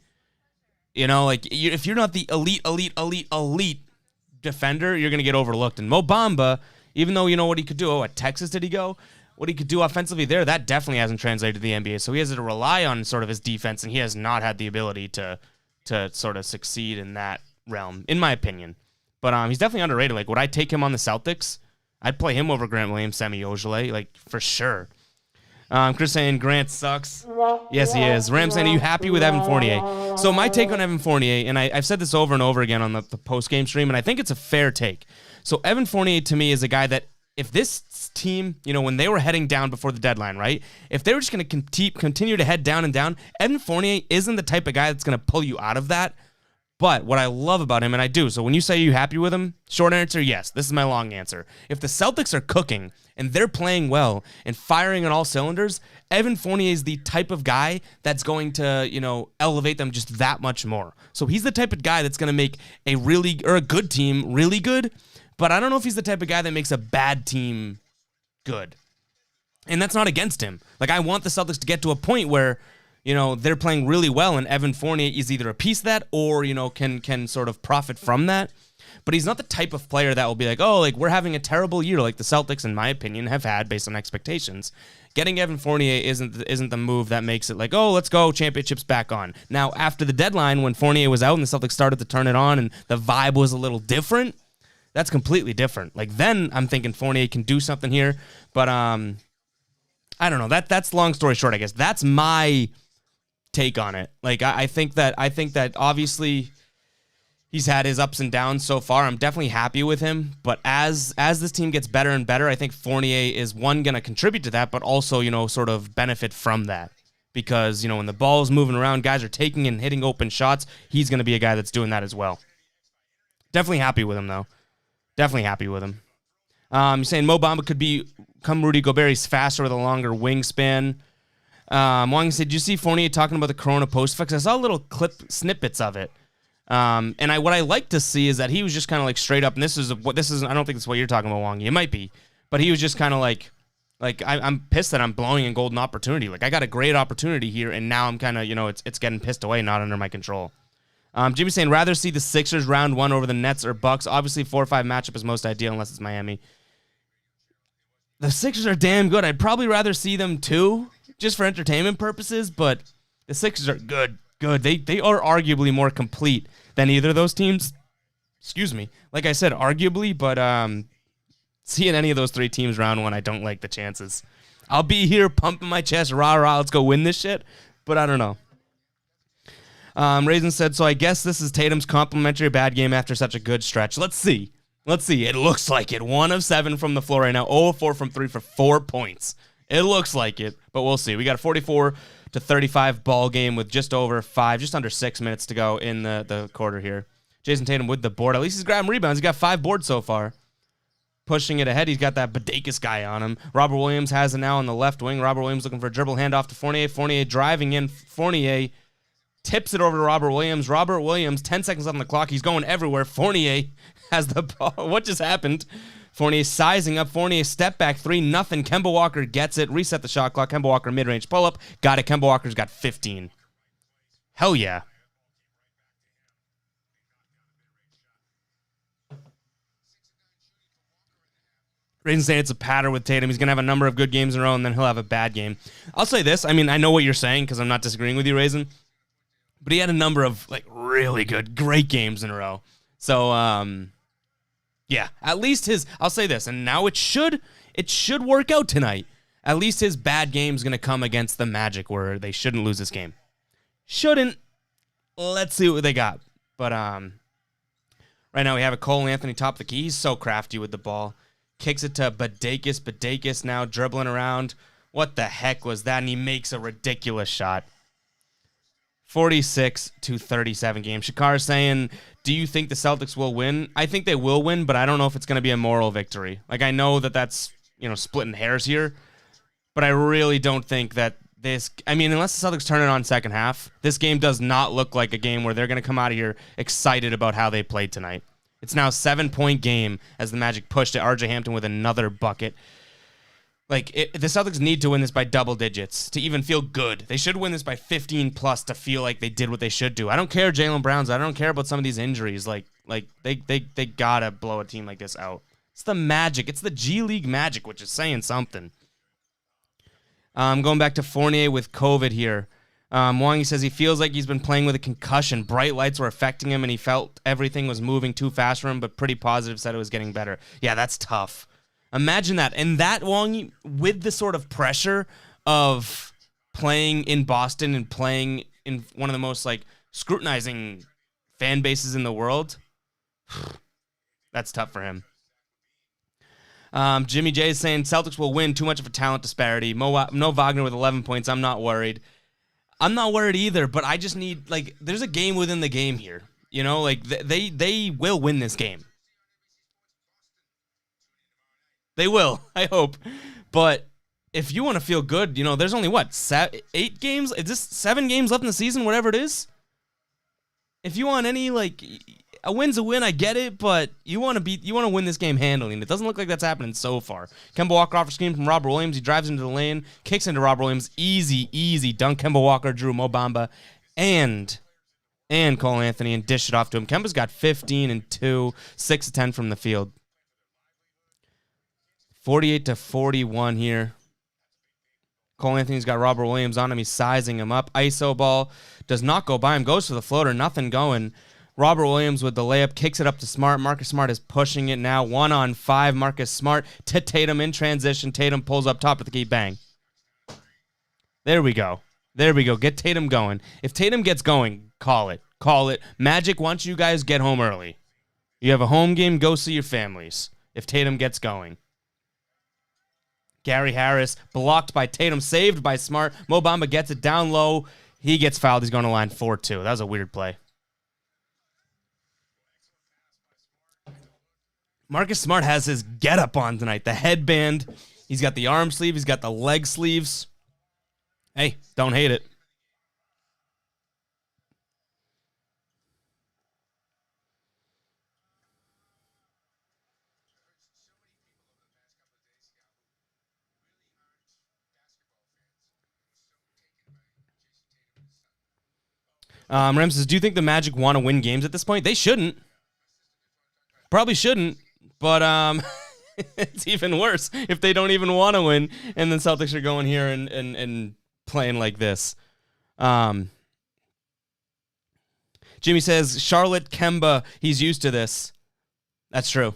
You know, like if you're not the elite defender, you're going to get overlooked. And Mo Bamba, even though you know what he could do, at Texas did he go? What he could do offensively there, that definitely hasn't translated to the NBA. So he has to rely on sort of his defense, and he has not had the ability to sort of succeed in that realm, in my opinion. But he's definitely underrated. Like, would I take him on the Celtics? I'd play him over Grant Williams, Semi Ojeleye, like, for sure. Chris saying Grant sucks. Yes, he is. Ram saying, are you happy with Evan Fournier? So my take on Evan Fournier, and I've said this over and over again on the post-game stream, and I think it's a fair take. So Evan Fournier, to me, is a guy that if this team, you know, when they were heading down before the deadline, right? If they were just going to continue to head down and down, Evan Fournier isn't the type of guy that's going to pull you out of that. But what I love about him, and I do, so when you say you happy with him, short answer, yes. This is my long answer. If the Celtics are cooking and they're playing well and firing on all cylinders, Evan Fournier is the type of guy that's going to, you know, elevate them just that much more. So he's the type of guy that's going to make a good team really good, but I don't know if he's the type of guy that makes a bad team good. And that's not against him. Like, I want the Celtics to get to a point where, you know, they're playing really well, and Evan Fournier is either a piece of that or, you know, can sort of profit from that. But he's not the type of player that will be like, oh, like, we're having a terrible year like the Celtics, in my opinion, have had based on expectations. Getting Evan Fournier isn't the move that makes it like, oh, let's go, championships back on. Now, after the deadline, when Fournier was out and the Celtics started to turn it on and the vibe was a little different, that's completely different. Like, then I'm thinking Fournier can do something here. But I don't know. That's long story short, I guess. That's my take on it. Like, I think that obviously he's had his ups and downs so far. I'm definitely happy with him, but as this team gets better and better, I think Fournier is going to contribute to that, but also, you know, sort of benefit from that, because, you know, when the ball's moving around, guys are taking and hitting open shots, he's going to be a guy that's doing that as well. Definitely happy with him, though. Definitely happy with him. You're saying Mo Bamba could become Rudy Gobert. He's faster with a longer wingspan. Wong said, did you see Fournier talking about the Corona post-fix? I saw little snippets of it. And what I like to see is that he was just kind of like straight up, and this is I don't think that's what you're talking about, Wong. It might be. But he was just kind of like I'm pissed that I'm blowing a golden opportunity. Like, I got a great opportunity here, and now I'm kind of, you know, it's getting pissed away, not under my control. Jimmy's saying, rather see the Sixers round 1 over the Nets or Bucks. Obviously, 4-5 matchup is most ideal unless it's Miami. The Sixers are damn good. I'd probably rather see them too, just for entertainment purposes, but the Sixers are good. They are arguably more complete than either of those teams. Excuse me. Like I said, arguably, but seeing any of those 3 teams round 1, I don't like the chances. I'll be here pumping my chest, rah, let's go win this shit, but I don't know. Raisin said, so I guess this is Tatum's complimentary bad game after such a good stretch. Let's see. It looks like it. 1 of 7 from the floor right now. 0 of 4 from 3 for 4 points. It looks like it, but we'll see. We got a 44-35 ball game with just under 6 minutes to go in the quarter here. Jason Tatum with the board. At least he's grabbing rebounds. He's got 5 boards so far. Pushing it ahead. He's got that Badakis guy on him. Robert Williams has it now on the left wing. Robert Williams looking for a dribble handoff to Fournier. Fournier driving in. Fournier tips it over to Robert Williams. Robert Williams, 10 seconds left on the clock. He's going everywhere. Fournier has the ball. What just happened? Fournier sizing up. Fournier step back 3-0. Kemba Walker gets it. Reset the shot clock. Kemba Walker mid-range pull-up. Got it. Kemba Walker's got 15. Hell yeah. Raisin saying it's a pattern with Tatum. He's going to have a number of good games in a row, and then he'll have a bad game. I'll say this. I mean, I know what you're saying because I'm not disagreeing with you, Raisin. But he had a number of really good, great games in a row. So, yeah, at least I'll say this, and now it should work out tonight. At least his bad game's going to come against the Magic where they shouldn't lose this game. Shouldn't. Let's see what they got. But right now we have a Cole Anthony top of the key. He's so crafty with the ball. Kicks it to Badakis. Badakis now dribbling around. What the heck was that? And he makes a ridiculous shot. 46-37 game. Shakar saying, do you think the Celtics will win? I think they will win, but I don't know if it's going to be a moral victory. I know that's, splitting hairs here, but I really don't think that unless the Celtics turn it on second half, this game does not look like a game where they're going to come out of here excited about how they played tonight. It's now a 7-point game as the Magic pushed it. RJ Hampton with another bucket. The Celtics need to win this by double digits to even feel good. They should win this by 15 plus to feel like they did what they should do. I don't care Jaylen Brown's. I don't care about some of these injuries. They gotta blow a team like this out. It's the Magic. It's the G League Magic, which is saying something. Going back to Fournier with COVID here. Wangi says he feels like he's been playing with a concussion. Bright lights were affecting him, and he felt everything was moving too fast for him, but pretty positive, said it was getting better. Yeah, that's tough. Imagine that. And that, Wong, with the sort of pressure of playing in Boston and playing in one of the most, scrutinizing fan bases in the world, that's tough for him. Jimmy J is saying Celtics will win. Too much of a talent disparity. No Wagner with 11 points. I'm not worried. I'm not worried either, but I just need, there's a game within the game here. They will win this game. They will, I hope. But if you want to feel good, there's only, 8 games? Is this 7 games left in the season, whatever it is? If you want any, a win's a win, I get it, but you want to win this game handily, and it doesn't look like that's happening so far. Kemba Walker off a screen from Robert Williams. He drives into the lane, kicks into Robert Williams. Easy dunk. Kemba Walker drew Mo Bamba and Cole Anthony and dish it off to him. Kemba's got 15 and 2, 6 of 10 from the field. 48-41 here. Cole Anthony's got Robert Williams on him. He's sizing him up. ISO ball does not go by him. Goes for the floater. Nothing going. Robert Williams with the layup. Kicks it up to Smart. Marcus Smart is pushing it now. 1-on-5. Marcus Smart to Tatum in transition. Tatum pulls up top of the key. Bang. There we go. Get Tatum going. If Tatum gets going, call it. Magic wants you guys get home early. You have a home game. Go see your families. If Tatum gets going. Gary Harris blocked by Tatum, saved by Smart. Mo Bamba gets it down low. He gets fouled. He's going to line 4-2. That was a weird play. Marcus Smart has his getup on tonight. The headband. He's got the arm sleeve. He's got the leg sleeves. Hey, don't hate it. Rem says, do you think the Magic want to win games at this point? They shouldn't. Probably shouldn't, but it's even worse if they don't even want to win, and then Celtics are going here and playing like this. Jimmy says, Charlotte Kemba, he's used to this. That's true.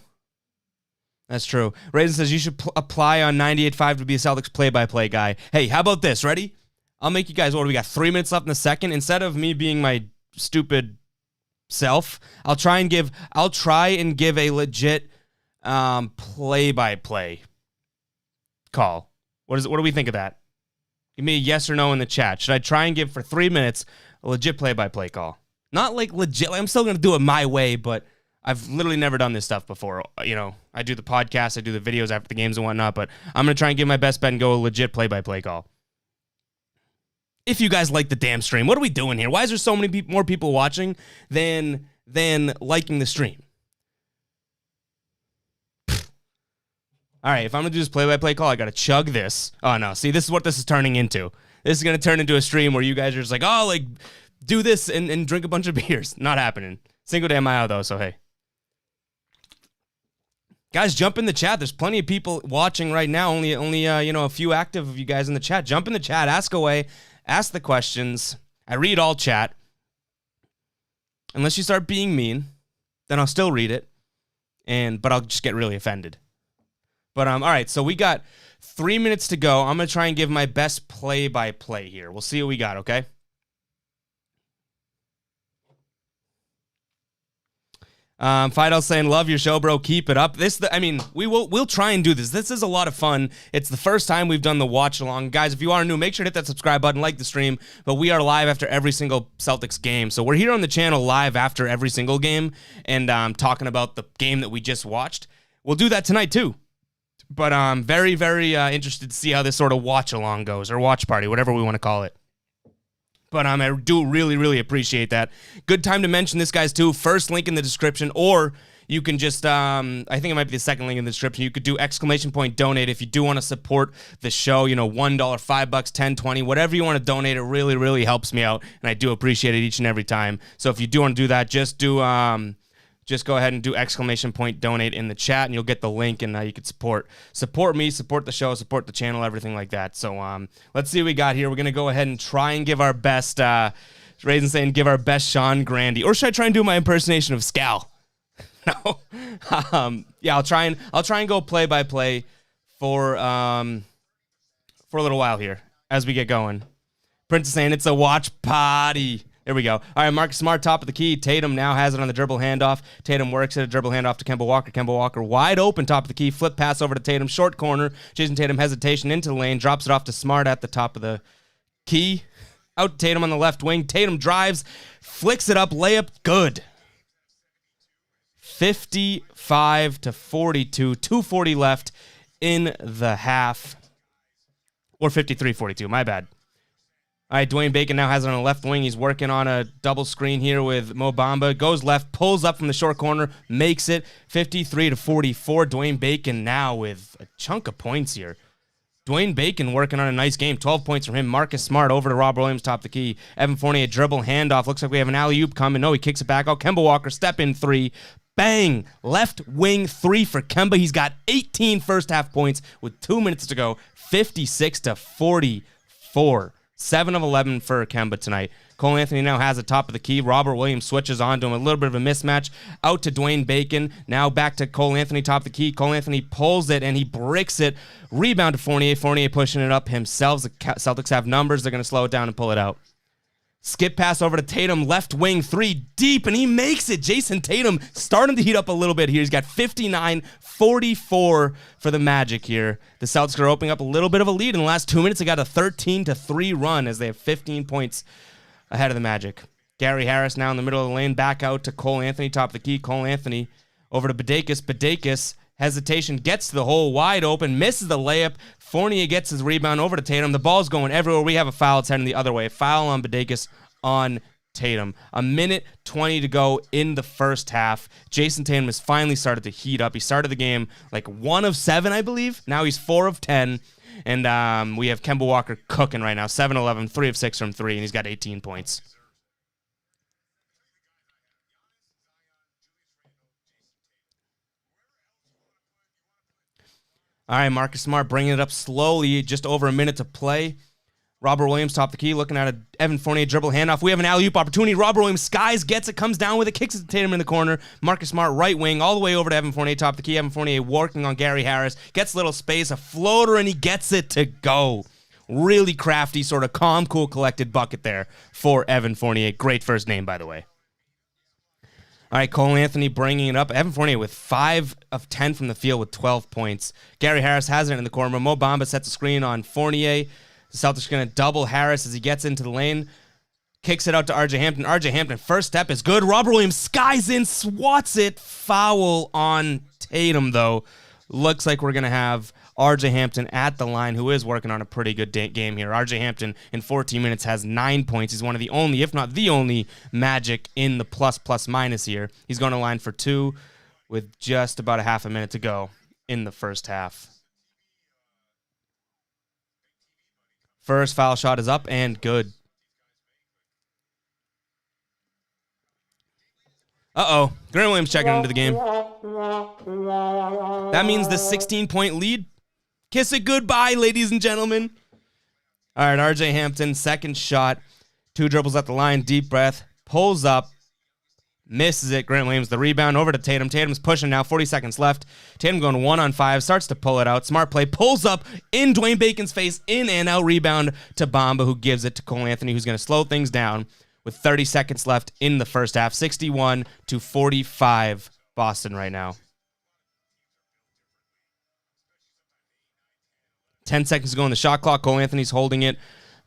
Raisin says, you should apply on 98.5 to be a Celtics play-by-play guy. Hey, how about this? Ready? I'll make you guys, what do we got, 3 minutes left in the second? Instead of me being my stupid self. I'll try and give a legit play-by-play call. What do we think of that? Give me a yes or no in the chat. Should I try and give for 3 minutes a legit play-by-play call? Not like legit. I'm still going to do it my way, but I've literally never done this stuff before. You know, I do the podcast, I do the videos after the games and whatnot, but I'm going to try and give my best bet and go a legit play-by-play call. If you guys like the damn stream, what are we doing here? Why is there so many more people watching than liking the stream? All right, if I'm going to do this play-by-play call, I got to chug this. Oh, no. See, this is what this is turning into. This is going to turn into a stream where you guys are just like, oh, like, do this and drink a bunch of beers. Not happening. Cinco de Mayo, though, so hey. Guys, jump in the chat. There's plenty of people watching right now. Only a few active of you guys in the chat. Jump in the chat. Ask away. Ask the questions. I read all chat. Unless you start being mean, then I'll still read it. But I'll just get really offended. But all right, so we got 3 minutes to go. I'm going to try and give my best play-by-play here. We'll see what we got, okay? Fidel saying, love your show, bro. Keep it up. We'll try and do this. This is a lot of fun. It's the first time we've done the watch along. Guys, if you are new, make sure to hit that subscribe button, like the stream. But we are live after every single Celtics game. So we're here on the channel live after every single game and talking about the game that we just watched. We'll do that tonight too. But I'm very, very interested to see how this sort of watch along goes, or watch party, whatever we want to call it. But I do really, really appreciate that. Good time to mention this, guys, too. First link in the description, or you can just, I think it might be the second link in the description. You could do ! Donate if you do want to support the show. You know, $1, $5, $10, $20, whatever you want to donate. It really, really helps me out, and I do appreciate it each and every time. So if you do want to do that, just go ahead and do ! Donate in the chat, and you'll get the link, and you can support me, support the show, support the channel, everything like that. So let's see what we got here. We're going to go ahead and try and give our best, Raisin saying give our best Sean Grandy. Or should I try and do my impersonation of Scal? No. Yeah, I'll try and go play-by-play for a little while here as we get going. Prince is saying it's a watch party. There we go. All right, Marcus Smart, top of the key. Tatum now has it on the dribble handoff. Tatum works at a dribble handoff to Kemba Walker. Kemba Walker wide open, top of the key. Flip pass over to Tatum, short corner. Jason Tatum hesitation into the lane, drops it off to Smart at the top of the key. Out to Tatum on the left wing. Tatum drives, flicks it up, layup, good. 55-42, 2:40 left in the half. Or 53-42, my bad. All right, Dwayne Bacon now has it on the left wing. He's working on a double screen here with Mo Bamba. Goes left, pulls up from the short corner, makes it 53-44. Dwayne Bacon now with a chunk of points here. Dwayne Bacon working on a nice game. 12 points from him. Marcus Smart over to Rob Williams, top of the key. Evan Fournier, dribble handoff. Looks like we have an alley-oop coming. No, he kicks it back out. Kemba Walker, step in three. Bang! Left wing three for Kemba. He's got 18 first half points with 2 minutes to go. 56-44. 7 of 11 for Kemba tonight. Cole Anthony now has the top of the key. Robert Williams switches on to him. A little bit of a mismatch. Out to Dwayne Bacon. Now back to Cole Anthony, top of the key. Cole Anthony pulls it, and he bricks it. Rebound to Fournier. Fournier pushing it up himself. The Celtics have numbers. They're going to slow it down and pull it out. Skip pass over to Tatum, left wing, three deep, and he makes it. Jason Tatum starting to heat up a little bit here. He's got 59-44 for the Magic here. The Celtics are opening up a little bit of a lead. In the last 2 minutes, they got a 13-3 run as they have 15 points ahead of the Magic. Gary Harris now in the middle of the lane, back out to Cole Anthony, top of the key. Cole Anthony over to Badakis. Badakis, hesitation, gets to the hole, wide open, misses the layup. Fournier gets his rebound over to Tatum. The ball's going everywhere. We have a foul. It's heading the other way. Foul on Badakis on Tatum. 1:20 to go in the first half. Jason Tatum has finally started to heat up. He started the game like 1 of 7, I believe. Now he's 4 of 10. And we have Kemba Walker cooking right now. 7-11, 3 of 6 from 3, and he's got 18 points. All right, Marcus Smart bringing it up slowly, just over a minute to play. Robert Williams, top of the key, looking at an Evan Fournier dribble handoff. We have an alley-oop opportunity. Robert Williams skies, gets it, comes down with it, kicks it to Tatum in the corner. Marcus Smart, right wing, all the way over to Evan Fournier, top of the key. Evan Fournier working on Gary Harris, gets a little space, a floater, and he gets it to go. Really crafty, sort of calm, cool, collected bucket there for Evan Fournier. Great first name, by the way. All right, Cole Anthony bringing it up. Evan Fournier with 5 of 10 from the field with 12 points. Gary Harris has it in the corner. Mo Bamba sets a screen on Fournier. The Celtics are going to double Harris as he gets into the lane. Kicks it out to RJ Hampton. RJ Hampton, first step is good. Robert Williams skies in, swats it. Foul on Tatum, though. Looks like we're going to have RJ Hampton at the line, who is working on a pretty good game here. RJ Hampton, in 14 minutes, has 9 points. He's one of the only, if not the only, Magic in the plus-minus here. He's going to line for 2 with just about a half a minute to go in the first half. First foul shot is up and good. Uh-oh. Grant Williams checking into the game. That means the 16-point lead. Kiss it goodbye, ladies and gentlemen. All right, RJ Hampton, second shot. 2 dribbles at the line, deep breath. Pulls up. Misses it. Grant Williams, the rebound over to Tatum. Tatum's pushing now, 40 seconds left. Tatum going 1-on-5, starts to pull it out. Smart play, pulls up in Dwayne Bacon's face, in and out. Rebound to Bamba, who gives it to Cole Anthony, who's going to slow things down with 30 seconds left in the first half. 61-45 Boston right now. 10 seconds to go on the shot clock. Cole Anthony's holding it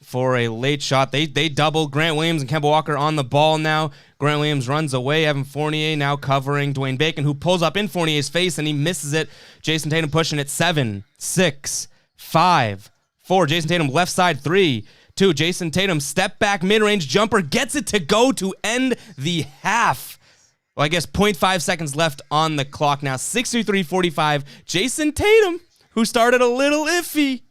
for a late shot. They double. Grant Williams and Kemba Walker on the ball now. Grant Williams runs away. Evan Fournier now covering Dwayne Bacon, who pulls up in Fournier's face, and he misses it. Jason Tatum pushing it. 7, 6, 5, 4. Jason Tatum left side. 3, 2. Jason Tatum step back mid-range jumper. Gets it to go to end the half. Well, I guess 0.5 seconds left on the clock now. 63-45. Jason Tatum, who started a little iffy,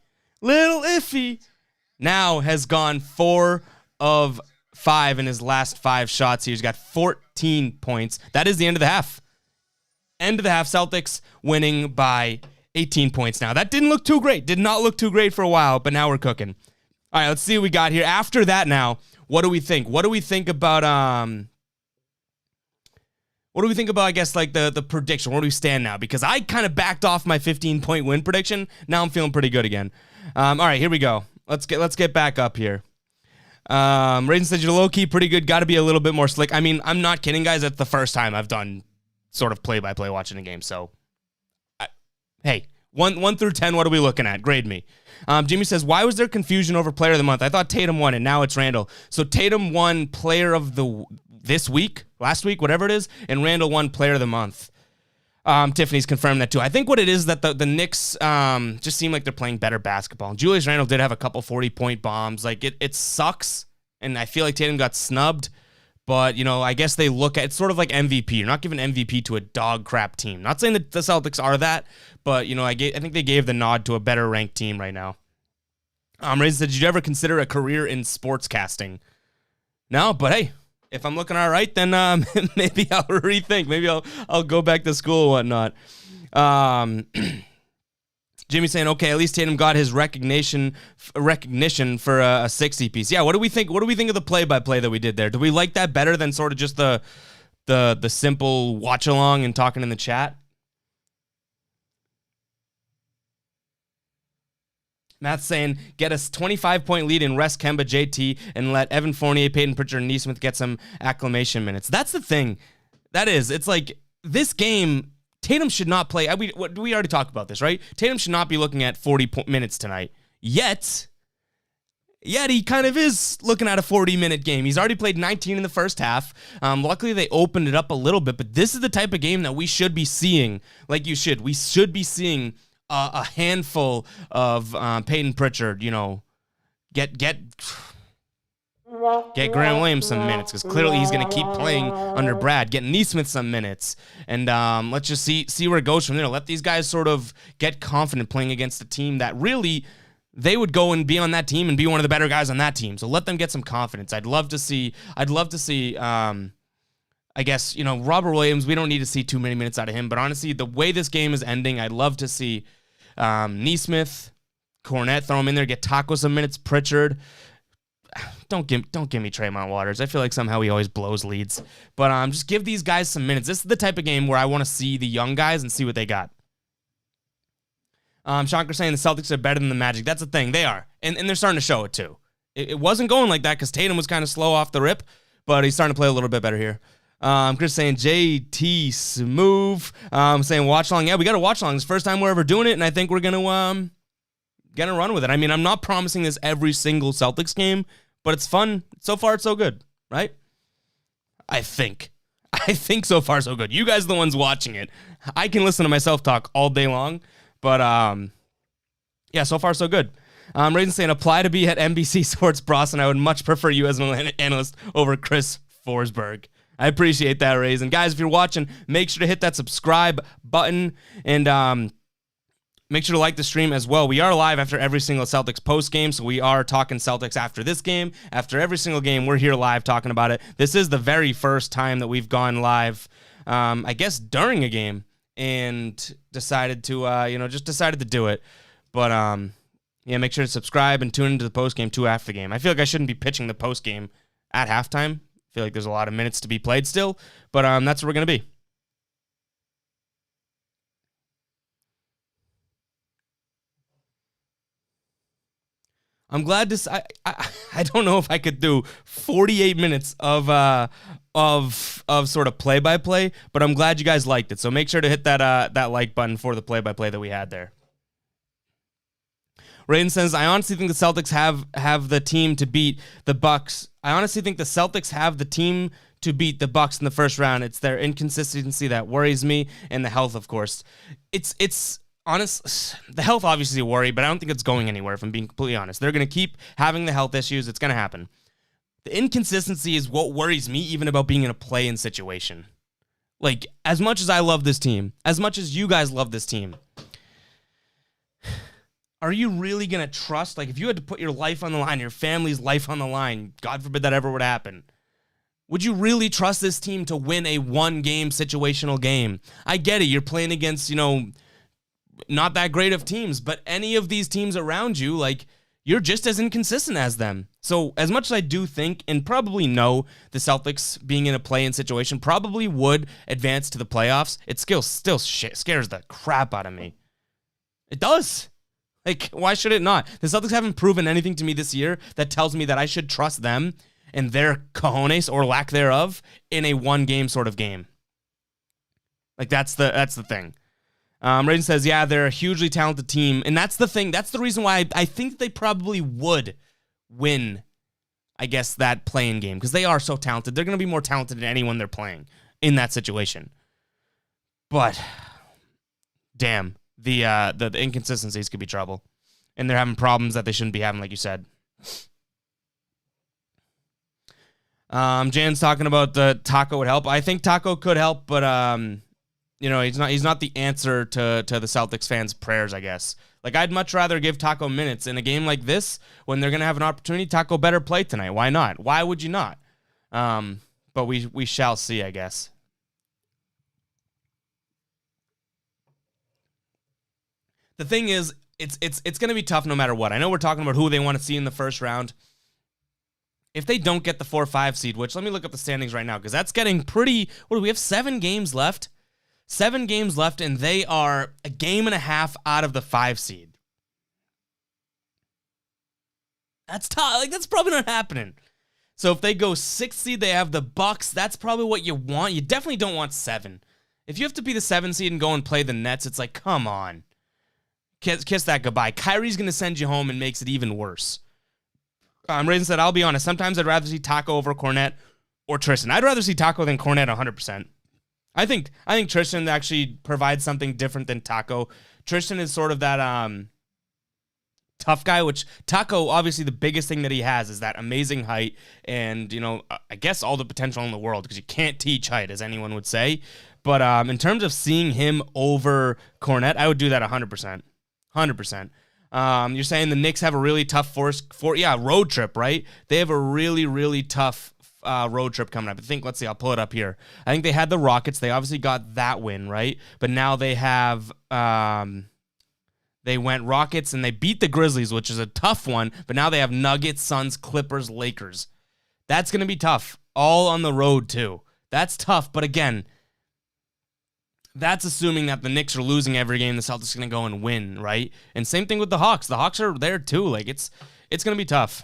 now has gone 4 of 5 in his last 5 shots here. He's got 14 points. That is the end of the half. End of the half, Celtics winning by 18 points now. That didn't look too great. Did not look too great for a while, but now we're cooking. All right, let's see what we got here. After that now, what do we think? What do we think about, I guess, like the prediction? Where do we stand now? Because I kind of backed off my 15-point win prediction. Now I'm feeling pretty good again. All right, here we go. Let's get back up here. Raisin said you're low-key pretty good. Got to be a little bit more slick. I mean, I'm not kidding, guys. That's the first time I've done sort of play-by-play watching a game. So, hey, 1 through 10, what are we looking at? Grade me. Jimmy says, why was there confusion over player of the month? I thought Tatum won it. Now it's Randall. So Tatum won player of this week, last week, whatever it is, and Randall won player of the month. Tiffany's confirmed that too. I think what it is that the Knicks just seem like they're playing better basketball. Julius Randle did have a couple 40-point bombs. Like, it sucks, and I feel like Tatum got snubbed. But, you know, I guess they look at it's sort of like MVP. You're not giving MVP to a dog crap team. Not saying that the Celtics are that, but, you know, I think they gave the nod to a better ranked team right now. Raisin said, did you ever consider a career in sportscasting? No, but hey, if I'm looking all right, then maybe I'll rethink. Maybe I'll go back to school and whatnot. Jimmy's saying, okay, at least Tatum got his recognition for a 60-piece. Yeah, what do we think? What do we think of the play-by-play that we did there? Do we like that better than sort of just the simple watch-along and talking in the chat? Matt's saying, get a 25-point lead and rest Kemba, JT, and let Evan Fournier, Peyton Pritchard, and Nesmith get some acclimation minutes. That's the thing. That is, it's like this game, Tatum should not play. We already talked about this, right? Tatum should not be looking at 40 minutes tonight. Yet he kind of is looking at a 40-minute game. He's already played 19 in the first half. Luckily, they opened it up a little bit, but this is the type of game that we should be seeing. Like you should. We should be seeing a handful of Peyton Pritchard, you know, get Grant Williams some minutes, because clearly he's going to keep playing under Brad. Get Nesmith some minutes, and let's just see where it goes from there. Let these guys sort of get confident playing against a team that really they would go and be on that team and be one of the better guys on that team. So let them get some confidence. I'd love to see. I guess, you know, Robert Williams, we don't need to see too many minutes out of him, but honestly, the way this game is ending, I'd love to see Nesmith, Cornette, throw him in there, get Taco some minutes, Pritchard. Don't give me Tremont Waters. I feel like somehow he always blows leads. But just give these guys some minutes. This is the type of game where I want to see the young guys and see what they got. Shankar saying the Celtics are better than the Magic. That's the thing. They are. And they're starting to show it too. It wasn't going like that because Tatum was kind of slow off the rip, but he's starting to play a little bit better here. Chris saying JT Smooth. Saying watch long. Yeah, we got a watch long. It's the first time we're ever doing it, and I think we're gonna run with it. I mean, I'm not promising this every single Celtics game, but it's fun. So far, it's so good, right? I think so far so good. You guys are the ones watching it. I can listen to myself talk all day long, but yeah, so far so good. Raisin saying apply to be at NBC Sports Boston. I would much prefer you as an analyst over Chris Forsberg. I appreciate that, Raisin. Guys, if you're watching, make sure to hit that subscribe button and make sure to like the stream as well. We are live after every single Celtics post game, so we are talking Celtics after this game. After every single game, we're here live talking about it. This is the very first time that we've gone live, I guess, during a game and decided to, decided to do it. But, yeah, make sure to subscribe and tune into the post game too after the game. I feel like I shouldn't be pitching the post game at halftime. I feel like there's a lot of minutes to be played still, but that's where we're going to be. I'm glad to. I don't know if I could do 48 minutes of sort of play-by-play, but I'm glad you guys liked it. So make sure to hit that like button for the play-by-play that we had there. Raiden says, I honestly think the Celtics have the team to beat the Bucks. I honestly think the Celtics have the team to beat the Bucks in the first round. It's their inconsistency that worries me, and the health, of course. It's honest. The health obviously is a worry, but I don't think it's going anywhere, if I'm being completely honest. They're going to keep having the health issues. It's going to happen. The inconsistency is what worries me, even about being in a play-in situation. Like, as much as I love this team, as much as you guys love this team, are you really going to trust, like, if you had to put your life on the line, your family's life on the line, God forbid that ever would happen, would you really trust this team to win a one-game situational game? I get it. You're playing against, not that great of teams, but any of these teams around you, like, you're just as inconsistent as them. So as much as I do think and probably know the Celtics being in a play-in situation probably would advance to the playoffs, it still scares the crap out of me. It does. Like, why should it not? The Celtics haven't proven anything to me this year that tells me that I should trust them and their cojones, or lack thereof, in a one-game sort of game. Like, that's the thing. Raiden says, yeah, they're a hugely talented team, and that's the thing. That's the reason why I think they probably would win, I guess, that play-in game, because they are so talented. They're going to be more talented than anyone they're playing in that situation. But, damn. The inconsistencies could be trouble. And they're having problems that they shouldn't be having, like you said. Jan's talking about the Taco would help. I think Taco could help, but he's not the answer to the Celtics fans' prayers, I guess. Like, I'd much rather give Taco minutes in a game like this when they're gonna have an opportunity. Taco better play tonight. Why not? Why would you not? But we shall see, I guess. The thing is, it's going to be tough no matter what. I know we're talking about who they want to see in the first round. If they don't get the 4-5 seed, which let me look up the standings right now, because that's getting pretty. What do we have? 7 games left. 7 games left, and they are a game and a half out of the 5 seed. That's tough. Like, that's probably not happening. So if they go 6th seed, they have the Bucks. That's probably what you want. You definitely don't want 7. If you have to be the 7 seed and go and play the Nets, it's like, come on. Kiss that goodbye. Kyrie's going to send you home and makes it even worse. Raisin said, I'll be honest, sometimes I'd rather see Taco over Cornette or Tristan. I'd rather see Taco than Cornette 100%. I think Tristan actually provides something different than Taco. Tristan is sort of that tough guy, which Taco, obviously the biggest thing that he has is that amazing height and, I guess all the potential in the world, because you can't teach height, as anyone would say. But in terms of seeing him over Cornette, I would do that 100%. 100%. You're saying the Knicks have a really tough road trip, right? They have a really, really tough road trip coming up. Let's see, I'll pull it up here. I think they had the Rockets. They obviously got that win, right? But now they have, they went Rockets and they beat the Grizzlies, which is a tough one. But now they have Nuggets, Suns, Clippers, Lakers. That's going to be tough. All on the road, too. That's tough. But again, that's assuming that the Knicks are losing every game. The Celtics are going to go and win, right? And same thing with the Hawks. The Hawks are there too. Like it's going to be tough.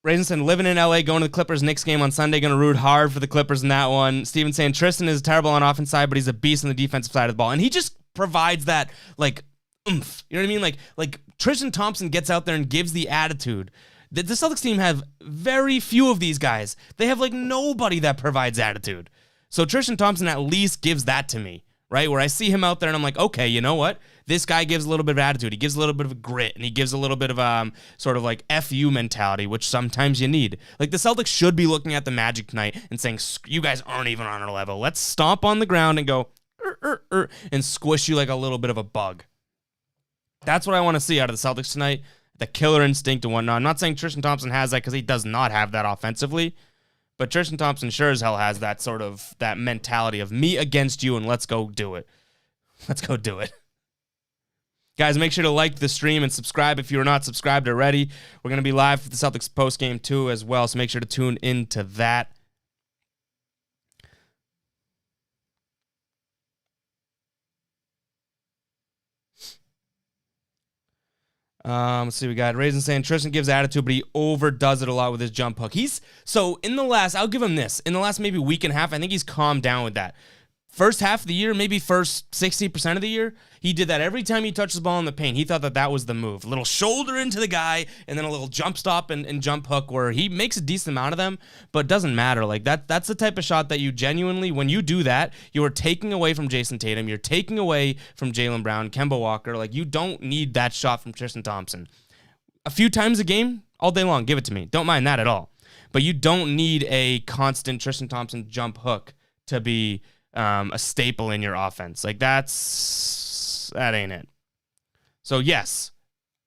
Raisin living in LA, going to the Clippers Knicks game on Sunday, going to root hard for the Clippers in that one. Steven saying Tristan is terrible on offense side, but he's a beast on the defensive side of the ball. And he just provides that, like, oomph. You know what I mean? Like Tristan Thompson gets out there and gives the attitude. The Celtics team have very few of these guys. They have, like, nobody that provides attitude. So Tristan Thompson at least gives that to me, right? Where I see him out there and I'm like, okay, you know what? This guy gives a little bit of attitude. He gives a little bit of grit, and he gives a little bit of sort of like FU mentality, which sometimes you need. Like the Celtics should be looking at the Magic tonight and saying, you guys aren't even on our level. Let's stomp on the ground and go, and squish you like a little bit of a bug. That's what I want to see out of the Celtics tonight. The killer instinct and whatnot. I'm not saying Tristan Thompson has that because he does not have that offensively, but Tristan Thompson sure as hell has that sort of that mentality of me against you and let's go do it. Let's go do it. Guys, make sure to like the stream and subscribe if you're not subscribed already. We're going to be live for the Celtics postgame too as well, so make sure to tune into that. Let's see, we got Raisin saying Tristan gives attitude, but he overdoes it a lot with his jump hook. I'll give him this. In the last maybe week and a half, I think he's calmed down with that. First half of the year, maybe first 60% of the year, he did that every time he touched the ball in the paint. He thought that was the move. A little shoulder into the guy, and then a little jump stop and jump hook where he makes a decent amount of them, but it doesn't matter. Like that's the type of shot that you genuinely, when you do that, you are taking away from Jason Tatum. You're taking away from Jaylen Brown, Kemba Walker. Like you don't need that shot from Tristan Thompson. A few times a game, all day long, give it to me. Don't mind that at all. But you don't need a constant Tristan Thompson jump hook to be a staple in your offense. Like that ain't it. So yes,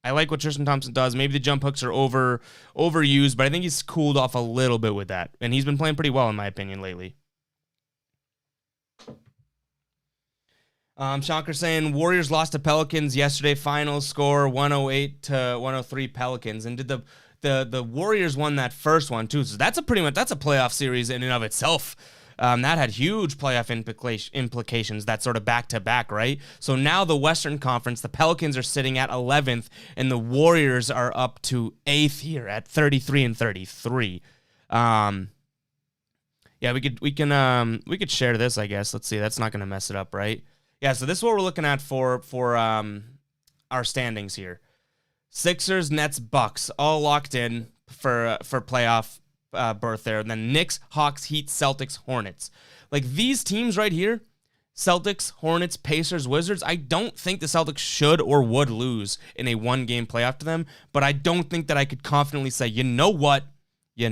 I like what Tristan Thompson does. Maybe the jump hooks are overused, but I think he's cooled off a little bit with that. And he's been playing pretty well in my opinion lately. Shankar saying Warriors lost to Pelicans yesterday. Final score 108-103 Pelicans. And did the Warriors won that first one too. So that's a playoff series in and of itself. That had huge playoff implications, that sort of back-to-back, right? So now the Western Conference, the Pelicans are sitting at 11th, and the Warriors are up to 8th here at 33-33. Yeah, we could share this, I guess. Let's see. That's not going to mess it up, right? Yeah, so this is what we're looking at for our standings here. Sixers, Nets, Bucks, all locked in for playoff berth there. And then Knicks, Hawks, Heat, Celtics, Hornets. Like these teams right here, Celtics, Hornets, Pacers, Wizards, I don't think the Celtics should or would lose in a one-game playoff to them, but I don't think that I could confidently say, you know what? They're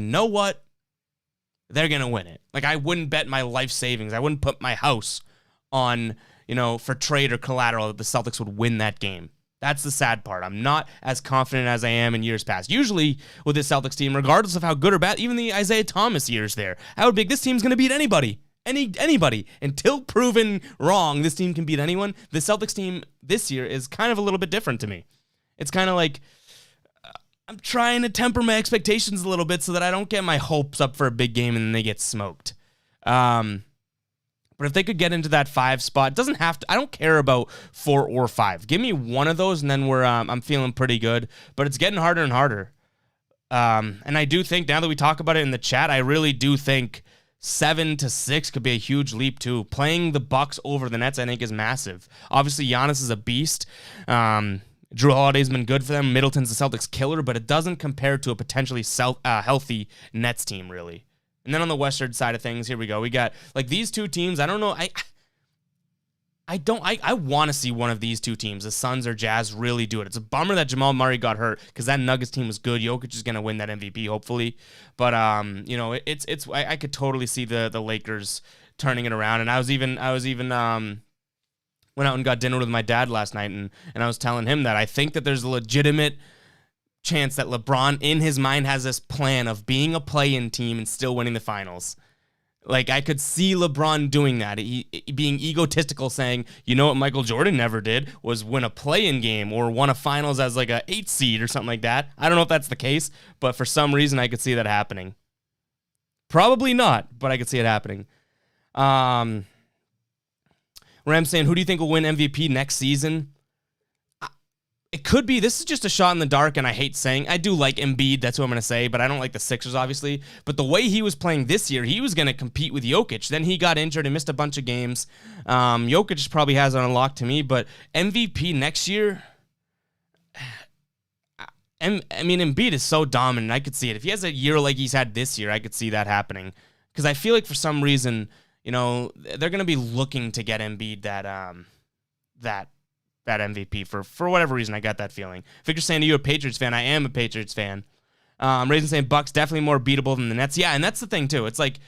going to win it. Like I wouldn't bet my life savings. I wouldn't put my house on, for trade or collateral that the Celtics would win that game. That's the sad part. I'm not as confident as I am in years past. Usually with this Celtics team, regardless of how good or bad, even the Isaiah Thomas years there, I would be this team's going to beat anybody. Anybody. Until proven wrong, this team can beat anyone. The Celtics team this year is kind of a little bit different to me. It's kind of like I'm trying to temper my expectations a little bit so that I don't get my hopes up for a big game and then they get smoked. But if they could get into that 5 spot, it doesn't have to. I don't care about 4 or 5. Give me one of those, and then I'm feeling pretty good. But it's getting harder and harder. And I do think, now that we talk about it in the chat, I really do think 7-6 could be a huge leap too. Playing the Bucks over the Nets, I think, is massive. Obviously, Giannis is a beast. Drew Holiday's been good for them. Middleton's the Celtics killer, but it doesn't compare to a potentially healthy Nets team, really. And then on the Western side of things, here we go. We got like these two teams. I don't know. I want to see one of these two teams, the Suns or Jazz, really do it. It's a bummer that Jamal Murray got hurt because that Nuggets team was good. Jokic is going to win that MVP, hopefully. But I could totally see the Lakers turning it around. And I was even went out and got dinner with my dad last night, and I was telling him that I think that there's a legitimate chance that LeBron in his mind has this plan of being a play-in team and still winning the finals. Like I could see LeBron doing that, being egotistical, saying, you know what Michael Jordan never did was win a play-in game or won a finals as like a 8 seed or something like that. I don't know if that's the case, but for some reason I could see that happening. Probably not, but I could see it happening. Ram saying, who do you think will win MVP next season? It could be. This is just a shot in the dark, and I hate saying. I do like Embiid. That's what I'm going to say, but I don't like the Sixers, obviously. But the way he was playing this year, he was going to compete with Jokic. Then he got injured and missed a bunch of games. Jokic probably has it unlocked to me, but MVP next year, I mean, Embiid is so dominant. I could see it. If he has a year like he's had this year, I could see that happening. Because I feel like for some reason, you know, they're going to be looking to get Embiid that MVP for whatever reason. I got that feeling. Victor saying, are you a Patriots fan? I am a Patriots fan. Raisin saying Bucks definitely more beatable than the Nets. Yeah, and that's the thing too. It's like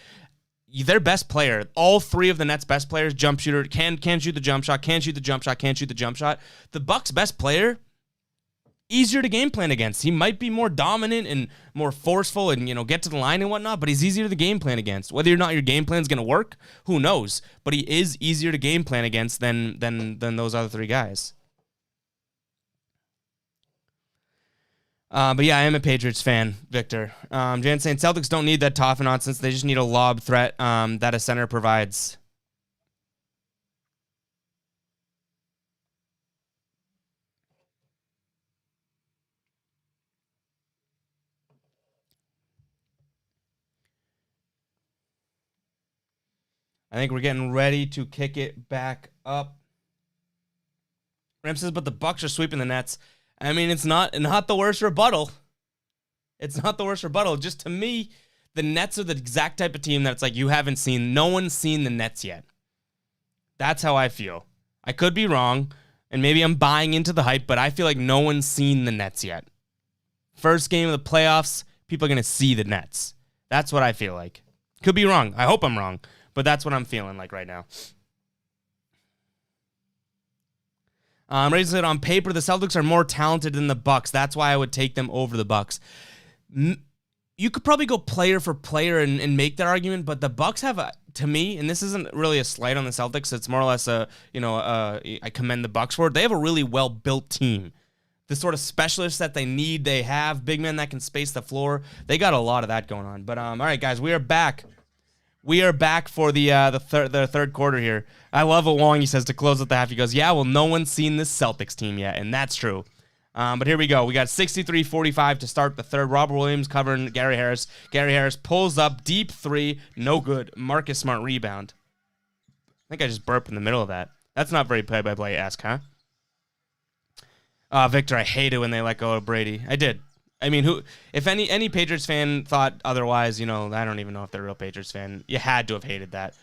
their best player, all three of the Nets' best players, jump shooter, can shoot the jump shot, can shoot the jump shot, can shoot the jump shot. The Bucks' best player, easier to game plan against. He might be more dominant and more forceful and, you know, get to the line and whatnot, but he's easier to game plan against. Whether or not your game plan is going to work, who knows? But he is easier to game plan against than those other three guys. But yeah, I am a Patriots fan, Victor. Jan saying Celtics don't need that Toffa nonsense. They just need a lob threat that a center provides. I think we're getting ready to kick it back up. Ram says, but the Bucks are sweeping the Nets. I mean, it's not the worst rebuttal. It's not the worst rebuttal. Just to me, the Nets are the exact type of team that it's like no one's seen the Nets yet. That's how I feel. I could be wrong, and maybe I'm buying into the hype, but I feel like no one's seen the Nets yet. First game of the playoffs, people are going to see the Nets. That's what I feel like. Could be wrong. I hope I'm wrong. But that's what I'm feeling like right now. Raisin said, on paper, the Celtics are more talented than the Bucks. That's why I would take them over the Bucks. You could probably go player for player and make that argument, but the Bucks have, to me, and this isn't really a slight on the Celtics. It's more or less I commend the Bucks for it. They have a really well-built team. The sort of specialists that they need, they have big men that can space the floor. They got a lot of that going on. But all right, guys, we are back. We are back for the third quarter here. I love what Wong, he says, to close out the half. He goes, yeah, well, no one's seen this Celtics team yet, and that's true. But here we go. We got 63-45 to start the third. Robert Williams covering Gary Harris. Gary Harris pulls up, deep three, no good. Marcus Smart rebound. I think I just burped in the middle of that. That's not very play-by-play-esque, huh? Victor, I hate it when they let go of Brady. I did. I mean, if any Patriots fan thought otherwise, you know, I don't even know if they're a real Patriots fan. You had to have hated that.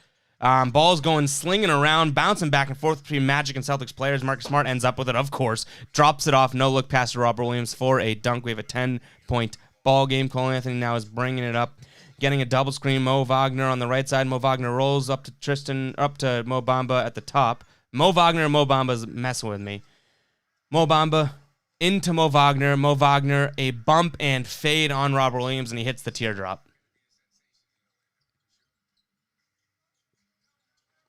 Ball's going slinging around, bouncing back and forth between Magic and Celtics players. Marcus Smart ends up with it, of course. Drops it off, no look pass to Robert Williams for a dunk. We have a 10-point ball game. Cole Anthony now is bringing it up, getting a double screen. Mo Wagner on the right side. Mo Wagner rolls up to Mo Bamba at the top. Mo Wagner and Mo Bamba's messing with me. Mo Bamba into Mo Wagner. Mo Wagner, a bump and fade on Robert Williams, and he hits the teardrop.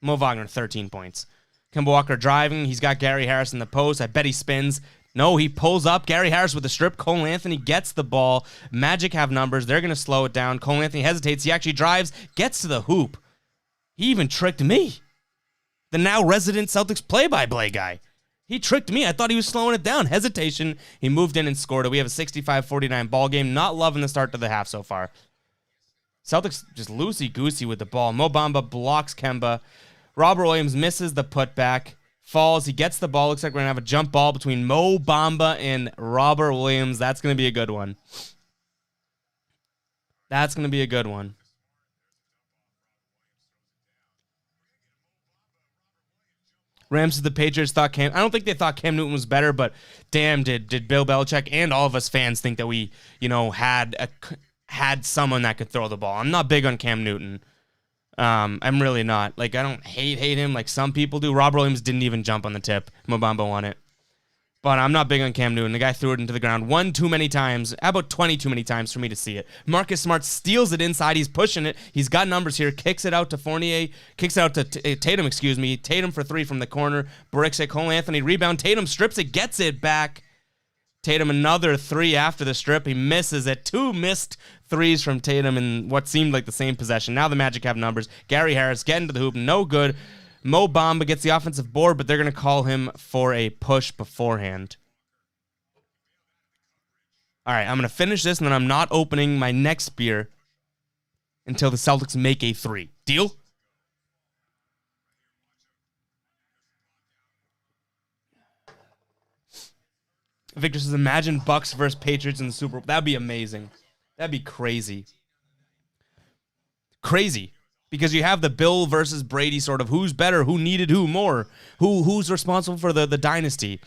Mo Wagner, 13 points. Kemba Walker driving. He's got Gary Harris in the post. I bet he spins. No, he pulls up. Gary Harris with the strip. Cole Anthony gets the ball. Magic have numbers. They're going to slow it down. Cole Anthony hesitates. He actually drives, gets to the hoop. He even tricked me, the now resident Celtics play-by-play guy. He tricked me. I thought he was slowing it down. Hesitation. He moved in and scored it. We have a 65-49 ball game. Not loving the start to the half so far. Celtics just loosey-goosey with the ball. Mo Bamba blocks Kemba. Robert Williams misses the putback. Falls. He gets the ball. Looks like we're going to have a jump ball between Mo Bamba and Robert Williams. That's going to be a good one. That's going to be a good one. Rams said the Patriots thought I don't think they thought Cam Newton was better, but damn, did Bill Belichick and all of us fans think that we, had someone that could throw the ball. I'm not big on Cam Newton. I'm really not. Like, I don't hate him like some people do. Robert Williams didn't even jump on the tip. Mo Bamba won it. But I'm not big on Cam Newton. The guy threw it into the ground one too many times. How about 20 too many times for me to see it? Marcus Smart steals it inside. He's pushing it. He's got numbers here. Kicks it out to Fournier. Kicks it out to Tatum, Tatum for three from the corner. Bricks it. Cole Anthony rebound. Tatum strips it. Gets it back. Tatum another three after the strip. He misses it. 2 missed threes from Tatum in what seemed like the same possession. Now the Magic have numbers. Gary Harris getting to the hoop. No good. Mo Bamba gets the offensive board, but they're going to call him for a push beforehand. All right, I'm going to finish this, and then I'm not opening my next beer until the Celtics make a 3. Deal? Victor says, imagine Bucks versus Patriots in the Super Bowl. That'd be amazing. That'd be crazy. Crazy. Because you have the Bill versus Brady sort of who's better, who needed who more, who's responsible for the dynasty.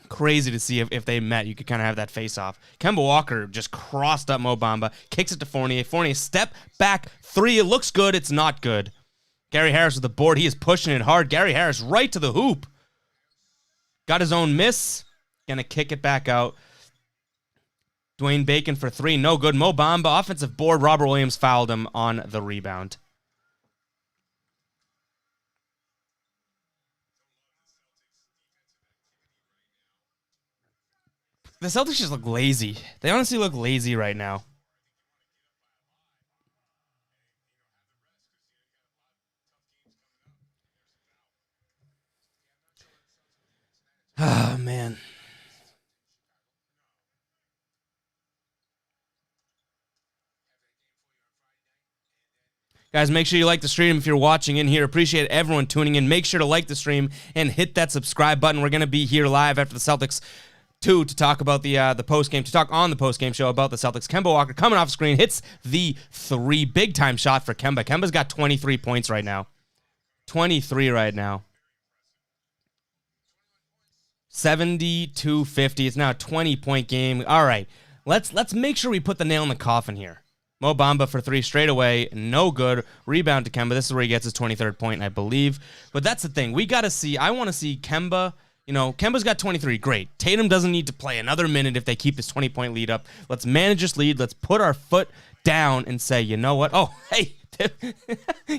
Crazy to see if they met. You could kind of have that face-off. Kemba Walker just crossed up Mo Bamba, kicks it to Fournier. Fournier, step back, 3. It looks good. It's not good. Gary Harris with the board. He is pushing it hard. Gary Harris right to the hoop. Got his own miss. Gonna kick it back out. Dwayne Bacon for 3. No good. Mo Bamba, offensive board. Robert Williams fouled him on the rebound. The Celtics just look lazy. They honestly look lazy right now. Oh, man. Guys, make sure you like the stream if you're watching in here. Appreciate everyone tuning in. Make sure to like the stream and hit that subscribe button. We're going to be here live after the Celtics 2 to talk about the postgame, to talk on the postgame show about the Celtics. Kemba Walker coming off screen, hits the 3. Big-time shot for Kemba. Kemba's got 23 points right now. 23 right now. 72-50. It's now a 20-point game. All right, let's make sure we put the nail in the coffin here. Mo Bamba for 3 straight away. No good. Rebound to Kemba. This is where he gets his 23rd point, I believe. But that's the thing. We got to see. I want to see Kemba. You know, Kemba's got 23. Great. Tatum doesn't need to play another minute if they keep this 20-point lead up. Let's manage this lead. Let's put our foot down and say, you know what? Oh, hey,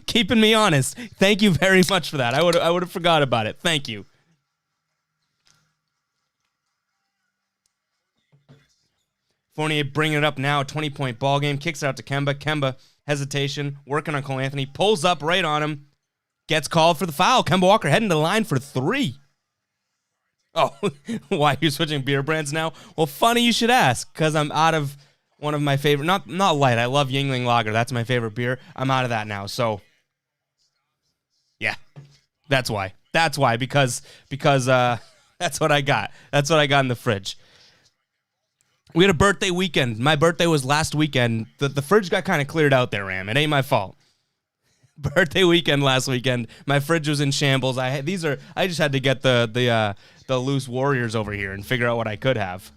keeping me honest. Thank you very much for that. I would have forgot about it. Thank you. Fournier bringing it up now, 20-point ball game, kicks it out to Kemba. Kemba, hesitation, working on Cole Anthony, pulls up right on him, gets called for the foul. Kemba Walker heading to the line for 3. Oh, why you're switching beer brands now? Well, funny you should ask, because I'm out of one of my favorite, not light, I love Yuengling Lager, that's my favorite beer. I'm out of that now, so yeah, that's why. That's why, because that's what I got. That's what I got in the fridge. We had a birthday weekend. My birthday was last weekend. The fridge got kind of cleared out there, Ram. It ain't my fault. Birthday weekend last weekend. My fridge was in shambles. I just had to get the loose Warriors over here and figure out what I could have.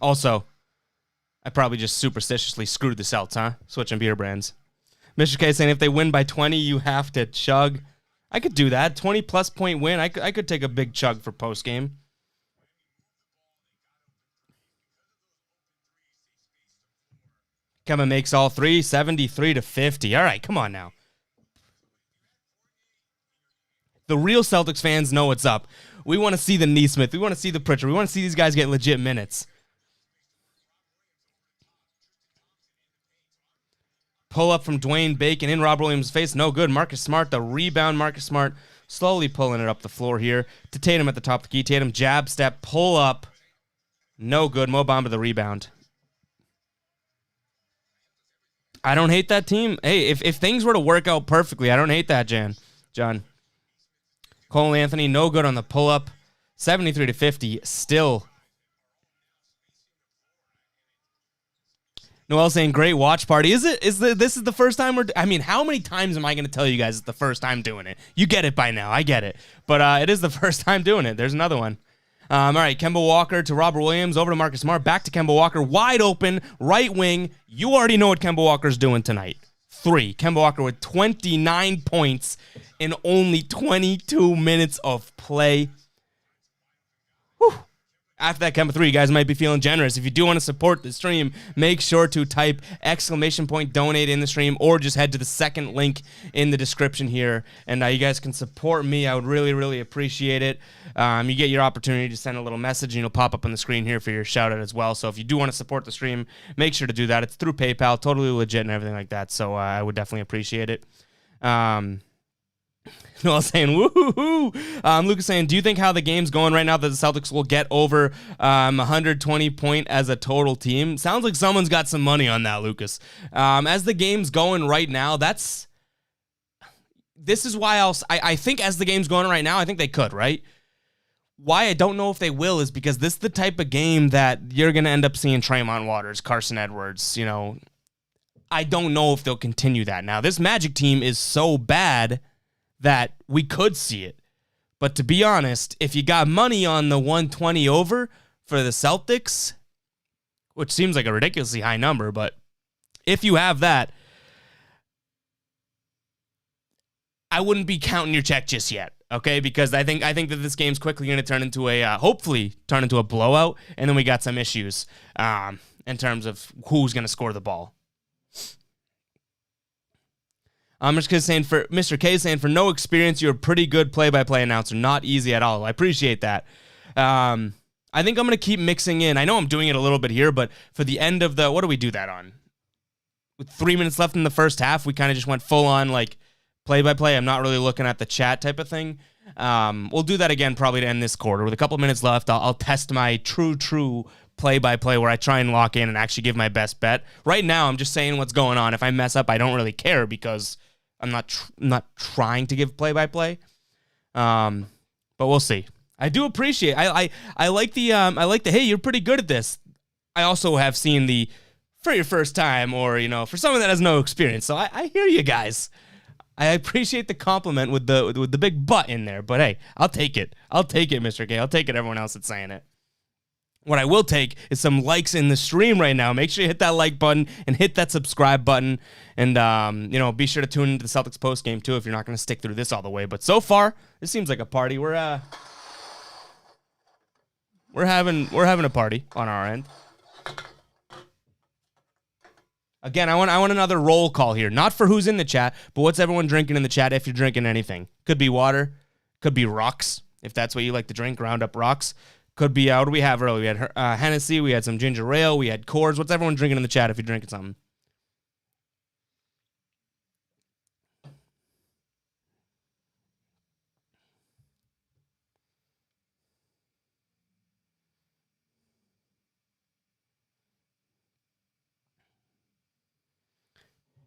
Also, I probably just superstitiously screwed the Celts, huh? Switching beer brands. Mr. K saying if they win by 20, you have to chug. I could do that. 20-plus point win. I could take a big chug for postgame. Kemba makes all 3, 73-50. All right, come on now. The real Celtics fans know what's up. We want to see the Neesmith. We want to see the Pritchard. We want to see these guys get legit minutes. Pull up from Dwayne Bacon in Robert Williams' face. No good. Marcus Smart, the rebound. Marcus Smart slowly pulling it up the floor here to Tatum at the top of the key. Tatum jab step, pull up. No good. Mo Bamba the rebound. I don't hate that team. Hey, if things were to work out perfectly, I don't hate that, John. Cole Anthony, no good on the pull up. 73-50 still. Noel saying, great watch party. This is the first time how many times am I going to tell you guys it's the first time doing it? You get it by now. I get it. But it is the first time doing it. There's another one. All right, Kemba Walker to Robert Williams, over to Marcus Smart, back to Kemba Walker, wide open, right wing. You already know what Kemba Walker's doing tonight. 3. Kemba Walker with 29 points in only 22 minutes of play. Whew. After that Kemba 3, you guys might be feeling generous. If you do want to support the stream, make sure to type !donate in the stream, or just head to the second link in the description here, and you guys can support me. I would really, really appreciate it. You get your opportunity to send a little message, and it'll pop up on the screen here for your shout-out as well. So if you do want to support the stream, make sure to do that. It's through PayPal, totally legit and everything like that, so I would definitely appreciate it. Noel saying, woohoo! Lucas saying, do you think how the game's going right now that the Celtics will get over 120 point as a total team? Sounds like someone's got some money on that, Lucas. As the game's going right now, this is why I think as the game's going right now, I think they could, right? Why I don't know if they will is because this is the type of game that you're going to end up seeing Tremont Waters, Carson Edwards, I don't know if they'll continue that. Now, this Magic team is so bad that we could see it. But to be honest, if you got money on the 120 over for the Celtics, which seems like a ridiculously high number, but if you have that, I wouldn't be counting your check just yet, okay? Because I think that this game's quickly going to turn into hopefully turn into a blowout, and then we got some issues in terms of who's going to score the ball. Mr. K saying, for no experience, you're a pretty good play-by-play announcer. Not easy at all. I appreciate that. I think I'm going to keep mixing in. I know I'm doing it a little bit here, but for the end of what do we do that on? With 3 minutes left in the first half, we kind of just went full-on, play-by-play. I'm not really looking at the chat type of thing. We'll do that again probably to end this quarter. With a couple minutes left, I'll test my true play-by-play where I try and lock in and actually give my best bet. Right now, I'm just saying what's going on. If I mess up, I don't really care because I'm not trying to give play-by-play, but we'll see. I do appreciate. I like the hey, you're pretty good at this. I also have seen the for your first time, or for someone that has no experience. So I hear you guys. I appreciate the compliment with the big butt in there. But hey, I'll take it. I'll take it, Mr. K. I'll take it. Everyone else that's saying it. What I will take is some likes in the stream right now. Make sure you hit that like button and hit that subscribe button. And, be sure to tune into the Celtics postgame, too, if you're not going to stick through this all the way. But so far, this seems like a party. We're having a party on our end. Again, I want another roll call here. Not for who's in the chat, but what's everyone drinking in the chat if you're drinking anything. Could be water. Could be rocks, if that's what you like to drink, ground up rocks. Could be, what do we have earlier? We had Hennessy, we had some ginger ale, we had Coors. What's everyone drinking in the chat if you're drinking something?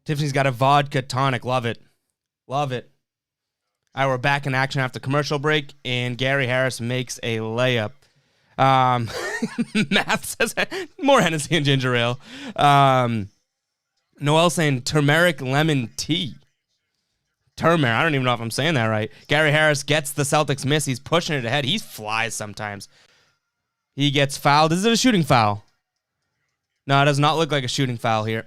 Tiffany's got a vodka tonic. Love it. Love it. All right, we're back in action after commercial break, and Gary Harris makes a layup. Math says more Hennessy and ginger ale. Noel saying turmeric lemon tea. Turmeric. I don't even know if I'm saying that right. Gary Harris gets the Celtics miss. He's pushing it ahead. He flies sometimes. He gets fouled. Is it a shooting foul? No, it does not look like a shooting foul here.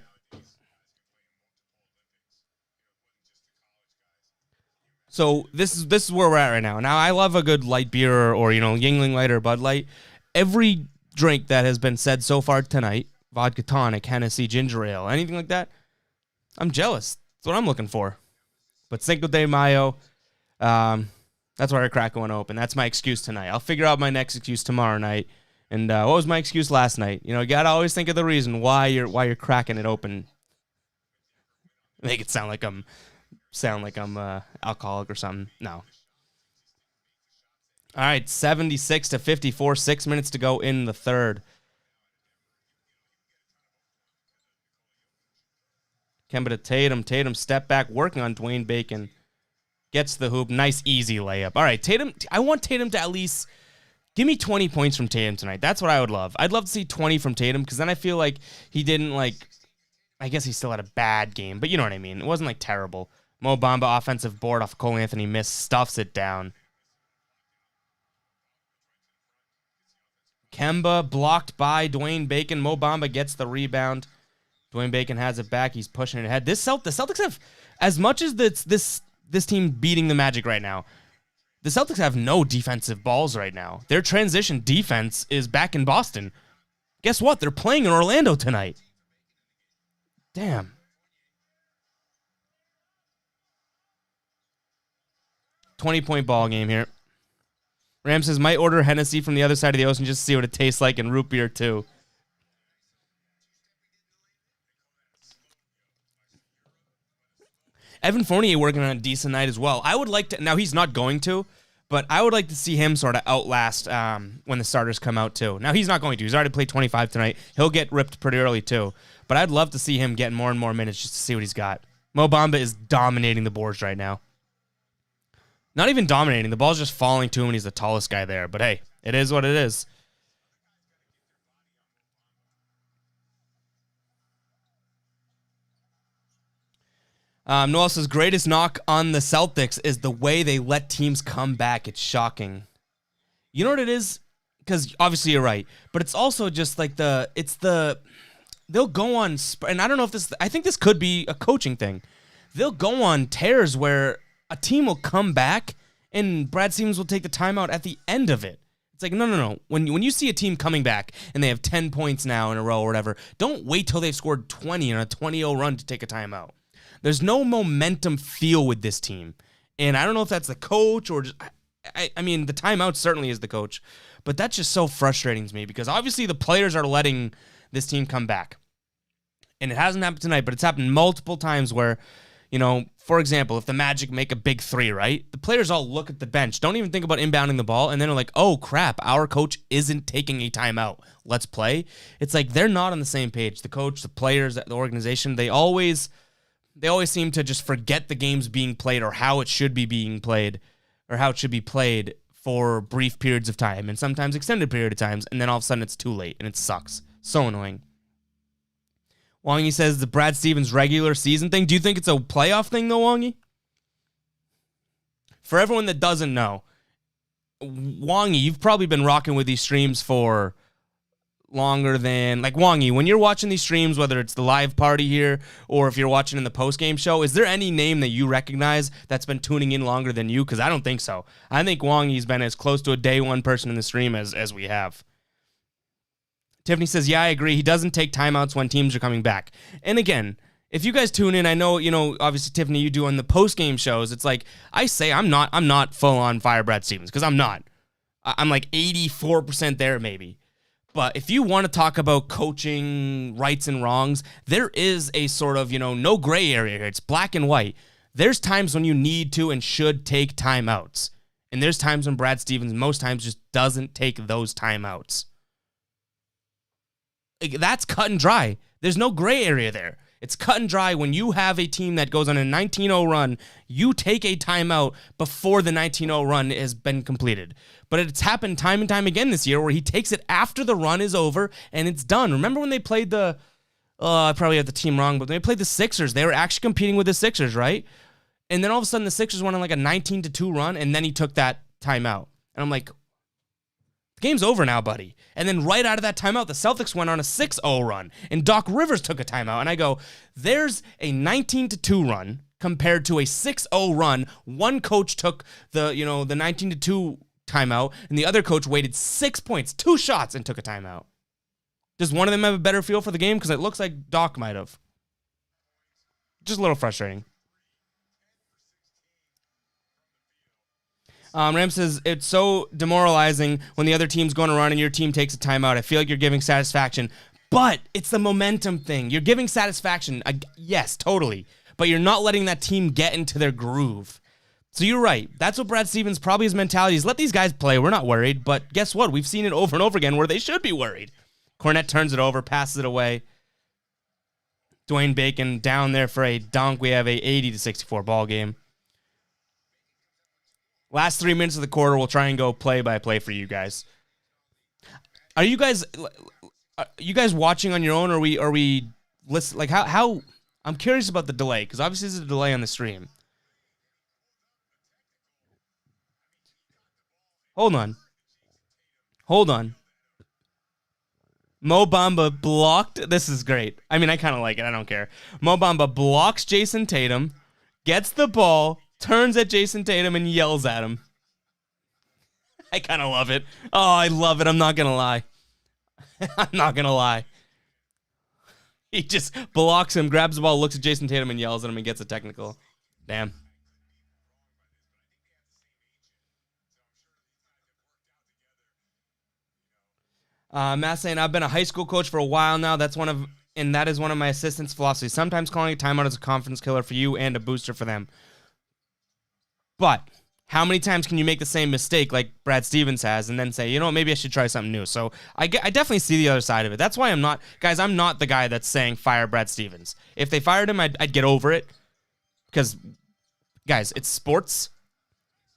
So this is where we're at right now. Now, I love a good light beer or Yuengling Light or Bud Light. Every drink that has been said so far tonight, vodka tonic, Hennessy, ginger ale, anything like that, I'm jealous. That's what I'm looking for. But Cinco de Mayo, that's why I crack one open. That's my excuse tonight. I'll figure out my next excuse tomorrow night. And what was my excuse last night? You gotta always think of the reason why you're cracking it open. Make it sound like I'm alcoholic or something. No. All right, 76-54, 6 minutes to go in the third. Kemba to Tatum. Tatum step back, working on Dwayne Bacon. Gets the hoop. Nice, easy layup. All right, Tatum. I want Tatum to at least give me 20 points from Tatum tonight. That's what I would love. I'd love to see 20 from Tatum because then I feel like he didn't I guess he still had a bad game, but you know what I mean. It wasn't terrible. Mo Bamba offensive board off Cole Anthony miss, stuffs it down. Kemba blocked by Dwayne Bacon. Mo Bamba gets the rebound. Dwayne Bacon has it back. He's pushing it ahead. The Celtics have, as much as this team beating the Magic right now, The Celtics have no defensive balls right now. Their transition defense is back in Boston. Guess what? They're playing in Orlando tonight. Damn. 20-point ball game here. Ram says, might order Hennessy from the other side of the ocean just to see what it tastes like, and root beer too. Evan Fournier working on a decent night as well. I would like to, now he's not going to, but I would like to see him sort of outlast when the starters come out too. Now he's not going to. He's already played 25 tonight. He'll get ripped pretty early too. But I'd love to see him get more and more minutes just to see what he's got. Mo Bamba is dominating the boards right now. Not even dominating. The ball's just falling to him and he's the tallest guy there. But hey, it is what it is. Noel says, greatest knock on the Celtics is the way they let teams come back. It's shocking. You know what it is? Because obviously you're right. But it's also just like they'll go on, and I don't know if this, I think this could be a coaching thing. They'll go on tears where a team will come back and Brad Stevens will take the timeout at the end of it. It's like, no. When you see a team coming back and they have 10 points now in a row or whatever, don't wait till they've scored 20 on a 20-0 run to take a timeout. There's no momentum feel with this team. And I don't know if that's the coach or just, I mean, the timeout certainly is the coach. But that's just so frustrating to me because obviously the players are letting this team come back. And it hasn't happened tonight, but it's happened multiple times where, you know, for example, if the Magic make a big three, right? The players all look at the bench, don't even think about inbounding the ball, and then they're like, oh, crap, our coach isn't taking a timeout. Let's play. It's like they're not on the same page. The coach, the players, the organization, they always seem to just forget the game's being played or how it should be being played or how it should be played for brief periods of time and sometimes extended period of times, and then all of a sudden it's too late, and it sucks. So annoying. Wongy says the Brad Stevens regular season thing. Do you think it's a playoff thing, though, Wongy? For everyone that doesn't know, Wongy, you've probably been rocking with these streams for longer than, like, Wongy, when you're watching these streams, whether it's the live party here or if you're watching in the postgame show, is there any name that you recognize that's been tuning in longer than you? Because I don't think so. I think Wongy's been as close to a day one person in the stream as we have. Tiffany says, yeah, I agree. He doesn't take timeouts when teams are coming back. And again, if you guys tune in, I know, you know, obviously, Tiffany, you do on the post-game shows. It's like, I say I'm not full-on fire Brad Stevens, because I'm not. I'm like 84% there, maybe. But if you want to talk about coaching rights and wrongs, there is a sort of, you know, no gray area here. It's black and white. There's times when you need to and should take timeouts. And there's times when Brad Stevens most times just doesn't take those timeouts. That's cut and dry. There's no gray area there. It's cut and dry. When you have a team that goes on a 19-0 run, you take a timeout before the 19-0 run has been completed. But it's happened time and time again this year where he takes it after the run is over and it's done. Remember when they played the, I probably had the team wrong, but when they played the Sixers, they were actually competing with the Sixers, right? And then all of a sudden the Sixers went on like a 19-2 run and then he took that timeout. And I'm like, game's over now, buddy. And then right out of that timeout, the Celtics went on a 6-0 run, and Doc Rivers took a timeout. And I go, there's a 19-2 run compared to a 6-0 run. One coach took the 19-2 timeout, and the other coach waited 6 points, 2 shots, and took a timeout. Does one of them have a better feel for the game? Because it looks like Doc might have. Just a little frustrating. Ram says, it's so demoralizing when the other team's going to run and your team takes a timeout. I feel like you're giving satisfaction. But it's the momentum thing. You're giving satisfaction. Yes, totally. But you're not letting that team get into their groove. So you're right. That's what Brad Stevens probably his mentality is. Let these guys play. We're not worried. But guess what? We've seen it over and over again where they should be worried. Cornette turns it over, passes it away. Dwayne Bacon down there for a dunk. We have a 80-64 ball game. Last 3 minutes of the quarter, we'll try and go play-by-play for you guys. Are you guys watching on your own, or are we listen? Like how? I'm curious about the delay because obviously there's a delay on the stream. Hold on. Mo Bamba blocked. This is great. I mean, I kind of like it. I don't care. Mo Bamba blocks Jason Tatum, gets the ball, turns at Jason Tatum and yells at him. I kind of love it. Oh, I love it. I'm not going to lie. I'm not going to lie. He just blocks him, grabs the ball, looks at Jason Tatum, and yells at him and gets a technical. Damn. Matt saying, I've been a high school coach for a while now. That is one of my assistants' philosophies. Sometimes calling a timeout is a confidence killer for you and a booster for them. But how many times can you make the same mistake like Brad Stevens has and then say, you know what, maybe I should try something new? So I definitely see the other side of it. That's why I'm not the guy that's saying fire Brad Stevens. If they fired him, I'd get over it. Because, guys, it's sports.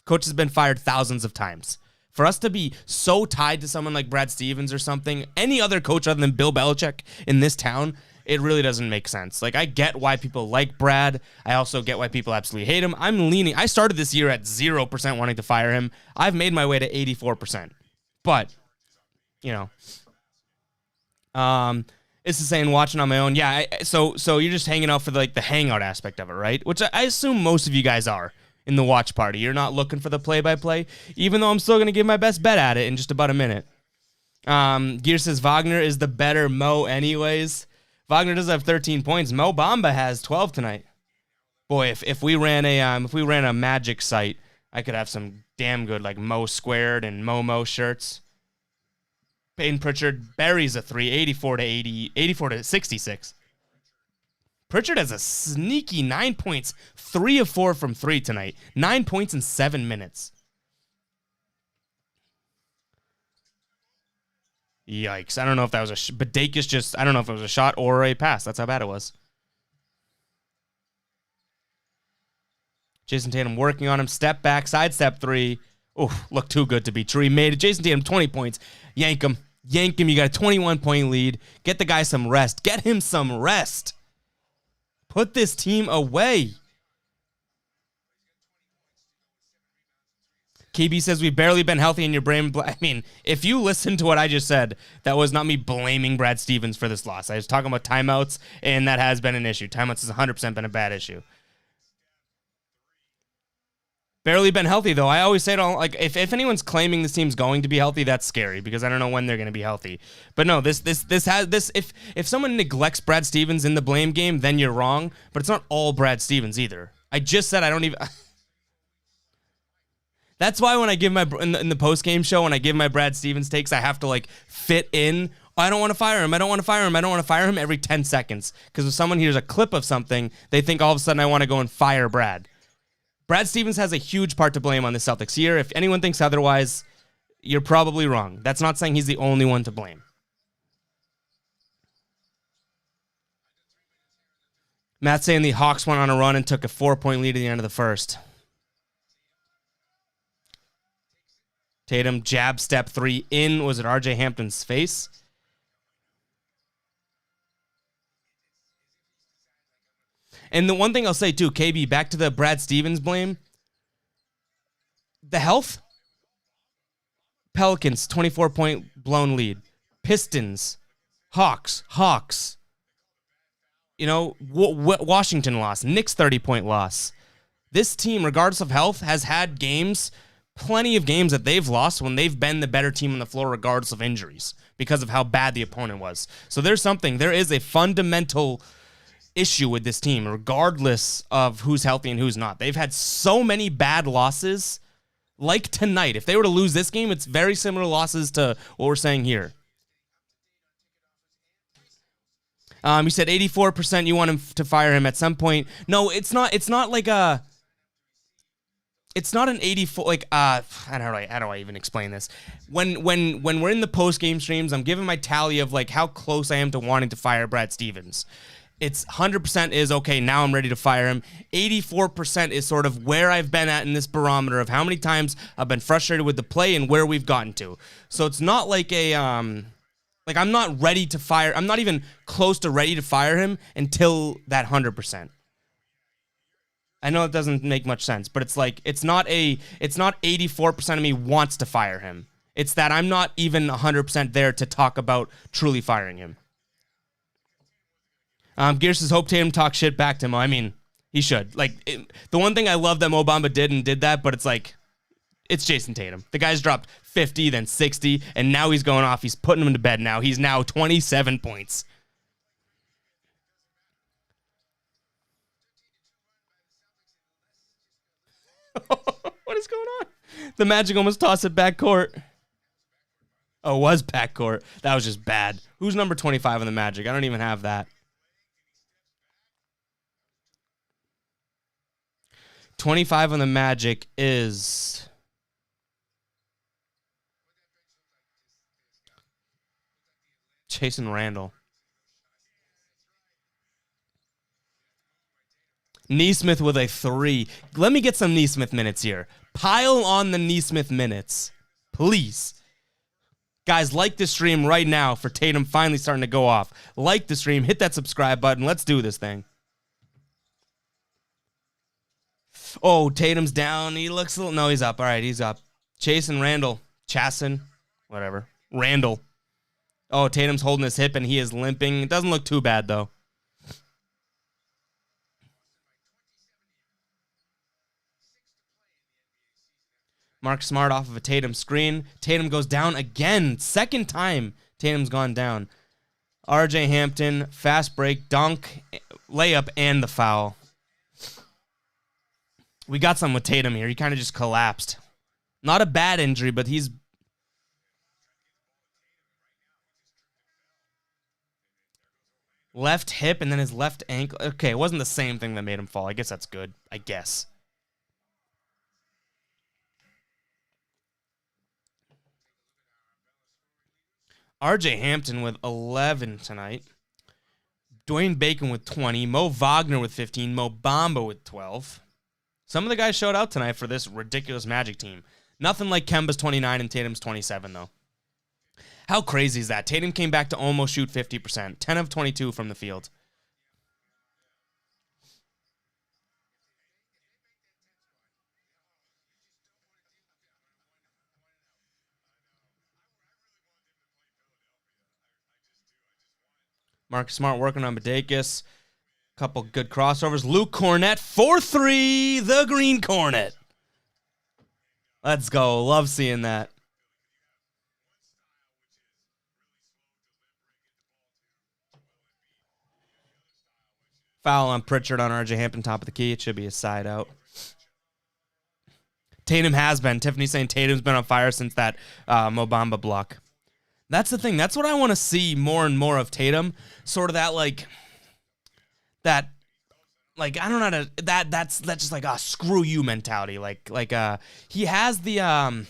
Coach has been fired thousands of times. For us to be so tied to someone like Brad Stevens or something, any other coach other than Bill Belichick in this town, it really doesn't make sense. Like, I get why people like Brad. I also get why people absolutely hate him. I started this year at 0% wanting to fire him. I've made my way to 84%. But, you know, it's the same watching on my own. Yeah, so you're just hanging out for the hangout aspect of it, right? Which I assume most of you guys are. In the watch party. You're not looking for the play-by-play, even though I'm still going to give my best bet at it in just about a minute. Gear says Wagner is the better Mo anyways. Wagner does have 13 points. Mo Bamba has 12 tonight. Boy, if we ran a Magic site, I could have some damn good like Mo squared and Momo shirts. Peyton Pritchard buries a 3, 84 to 66. Pritchard has a sneaky 9 points, 3 of 4 from 3 tonight. 9 points in 7 minutes. Yikes. I don't know if that was I don't know if it was a shot or a pass. That's how bad it was. Jason Tatum working on him. Step back, sidestep 3. Oh, looked too good to be true. He made it. Jason Tatum, 20 points. Yank him. You got a 21-point lead. Get the guy some rest. Get him some rest. Put this team away. KB says we've barely been healthy in your brain. I mean, if you listen to what I just said, that was not me blaming Brad Stevens for this loss. I was talking about timeouts, and that has been an issue. Timeouts has 100% been a bad issue. Barely been healthy, though. I always say, if anyone's claiming this team's going to be healthy, that's scary because I don't know when they're going to be healthy. But no, if someone neglects Brad Stevens in the blame game, then you're wrong. But it's not all Brad Stevens either. I just said I don't even. That's why when I give in the post game show, when I give my Brad Stevens takes, I have to fit in. I don't want to fire him. I don't want to fire him. I don't want to fire him every 10 seconds. Because if someone hears a clip of something, they think all of a sudden I want to go and fire Brad. Brad Stevens has a huge part to blame on the Celtics here. If anyone thinks otherwise, you're probably wrong. That's not saying he's the only one to blame. Matt's saying the Hawks went on a run and took a 4-point lead at the end of the first. Tatum jab step 3 in. Was it RJ Hampton's face? And the one thing I'll say, too, KB, back to the Brad Stevens blame. The health? Pelicans, 24-point blown lead. Pistons. Hawks. You know, Washington lost. Knicks, 30-point loss. This team, regardless of health, has had plenty of games that they've lost when they've been the better team on the floor regardless of injuries because of how bad the opponent was. So there is a fundamental issue with this team, regardless of who's healthy and who's not. They've had so many bad losses, like tonight. If they were to lose this game, it's very similar losses to what we're saying here. You said 84% you want him to fire him at some point. No, it's not like a... It's not an 84, how do I even explain this? When we're in the post-game streams, I'm giving my tally of how close I am to wanting to fire Brad Stevens. It's 100% is, okay, now I'm ready to fire him. 84% is sort of where I've been at in this barometer of how many times I've been frustrated with the play and where we've gotten to. So it's not like I'm not ready to fire. I'm not even close to ready to fire him until that 100%. I know it doesn't make much sense, but it's not 84% of me wants to fire him. It's that I'm not even 100% there to talk about truly firing him. Gear says, hope Tatum talks shit back to him. I mean, he should. The one thing I love that Mo Bamba did that, but it's Jason Tatum. The guy's dropped 50, then 60, and now he's going off. He's putting him to bed now. He's now 27 points. What is going on? The Magic almost tossed it back court. Oh, it was back court. That was just bad. Who's number 25 on the Magic? I don't even have that. 25 on the Magic is Jason Randall. Neesmith with a 3. Let me get some Neesmith minutes here. Pile on the Neesmith minutes. Please. Guys, like the stream right now for Tatum finally starting to go off. Like the stream. Hit that subscribe button. Let's do this thing. Oh, Tatum's down. He looks a little... No, he's up. All right, he's up. Chasen Randall. Chasen. Whatever. Randall. Oh, Tatum's holding his hip and he is limping. It doesn't look too bad, though. Mark Smart off of a Tatum screen. Tatum goes down again. Second time Tatum's gone down. RJ Hampton, fast break, dunk, layup, and the foul. We got something with Tatum here. He kind of just collapsed. Not a bad injury, but he's... Left hip and then his left ankle. Okay, it wasn't the same thing that made him fall. I guess that's good. I guess. RJ Hampton with 11 tonight. Dwayne Bacon with 20. Mo Wagner with 15. Mo Bamba with 12. Some of the guys showed out tonight for this ridiculous Magic team. Nothing like Kemba's 29 and Tatum's 27, though. How crazy is that? Tatum came back to almost shoot 50%. 10 of 22 from the field. Mark Smart working on Badakis. Couple good crossovers. Luke Cornett, 4-3, the Green Cornet. Let's go. Love seeing that. Foul on Pritchard on RJ Hampton, top of the key. It should be a side out. Tatum has been. Tiffany's saying Tatum's been on fire since that Mo Bamba block. That's the thing. That's what I want to see more and more of Tatum. Sort of that, like, I don't know how to, that's just like a screw you mentality. He has the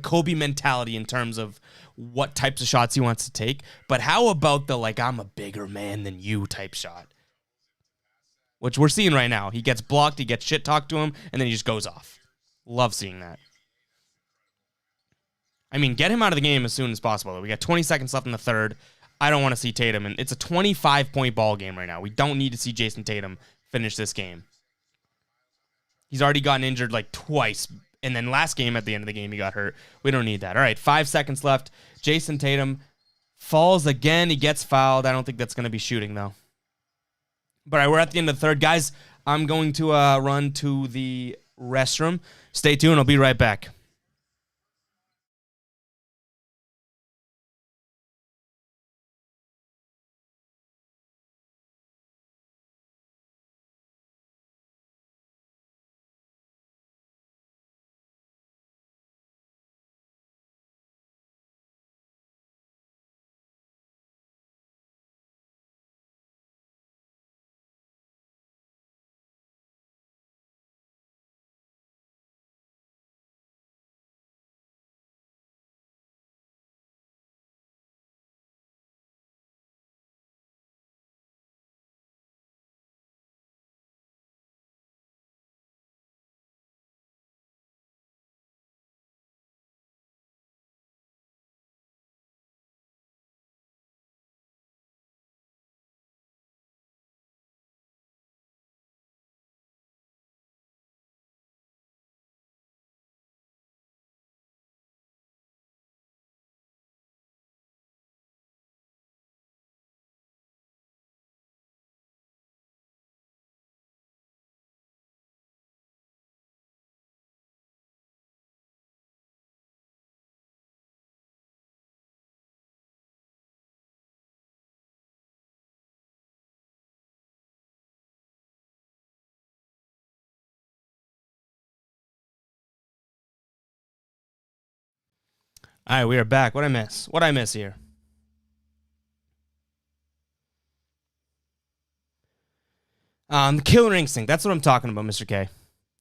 Kobe mentality in terms of what types of shots he wants to take. But how about the, like, I'm a bigger man than you type shot? Which we're seeing right now. He gets blocked, he gets shit talked to him, and then he just goes off. Love seeing that. I mean, get him out of the game as soon as possible. We got 20 seconds left in the third. I don't want to see Tatum. And it's a 25-point ball game right now. We don't need to see Jason Tatum finish this game. He's already gotten injured like twice. And then last game at the end of the game, he got hurt. We don't need that. All right, 5 seconds left. Jason Tatum falls again. He gets fouled. I don't think that's going to be shooting, though. But all right, we're at the end of the third. Guys, I'm going to run to the restroom. Stay tuned. I'll be right back. All right, we are back. What'd I miss? What'd I miss here? The killer instinct. That's what I'm talking about, Mr. K.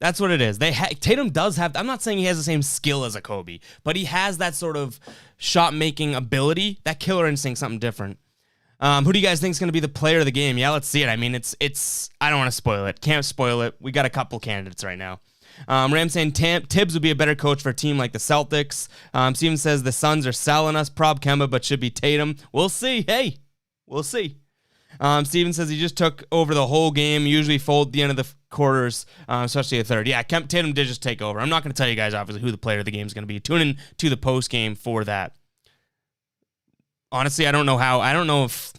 That's what it is. Tatum does have. I'm not saying he has the same skill as a Kobe, but he has that sort of shot making ability. That killer instinct, something different. Who do you guys think is going to be the player of the game? Yeah, let's see it. I mean, it's. I don't want to spoil it. Can't spoil it. We got a couple candidates right now. Ram saying Tibbs would be a better coach for a team like the Celtics. Steven says the Suns are selling us. Prob Kemba, but should be Tatum. We'll see. Hey, we'll see. Steven says he just took over the whole game. Usually fold at the end of the quarters, especially the third. Yeah, Tatum did just take over. I'm not going to tell you guys, obviously, who the player of the game is going to be. Tune in to the post game for that. Honestly, I don't know how. I don't know if...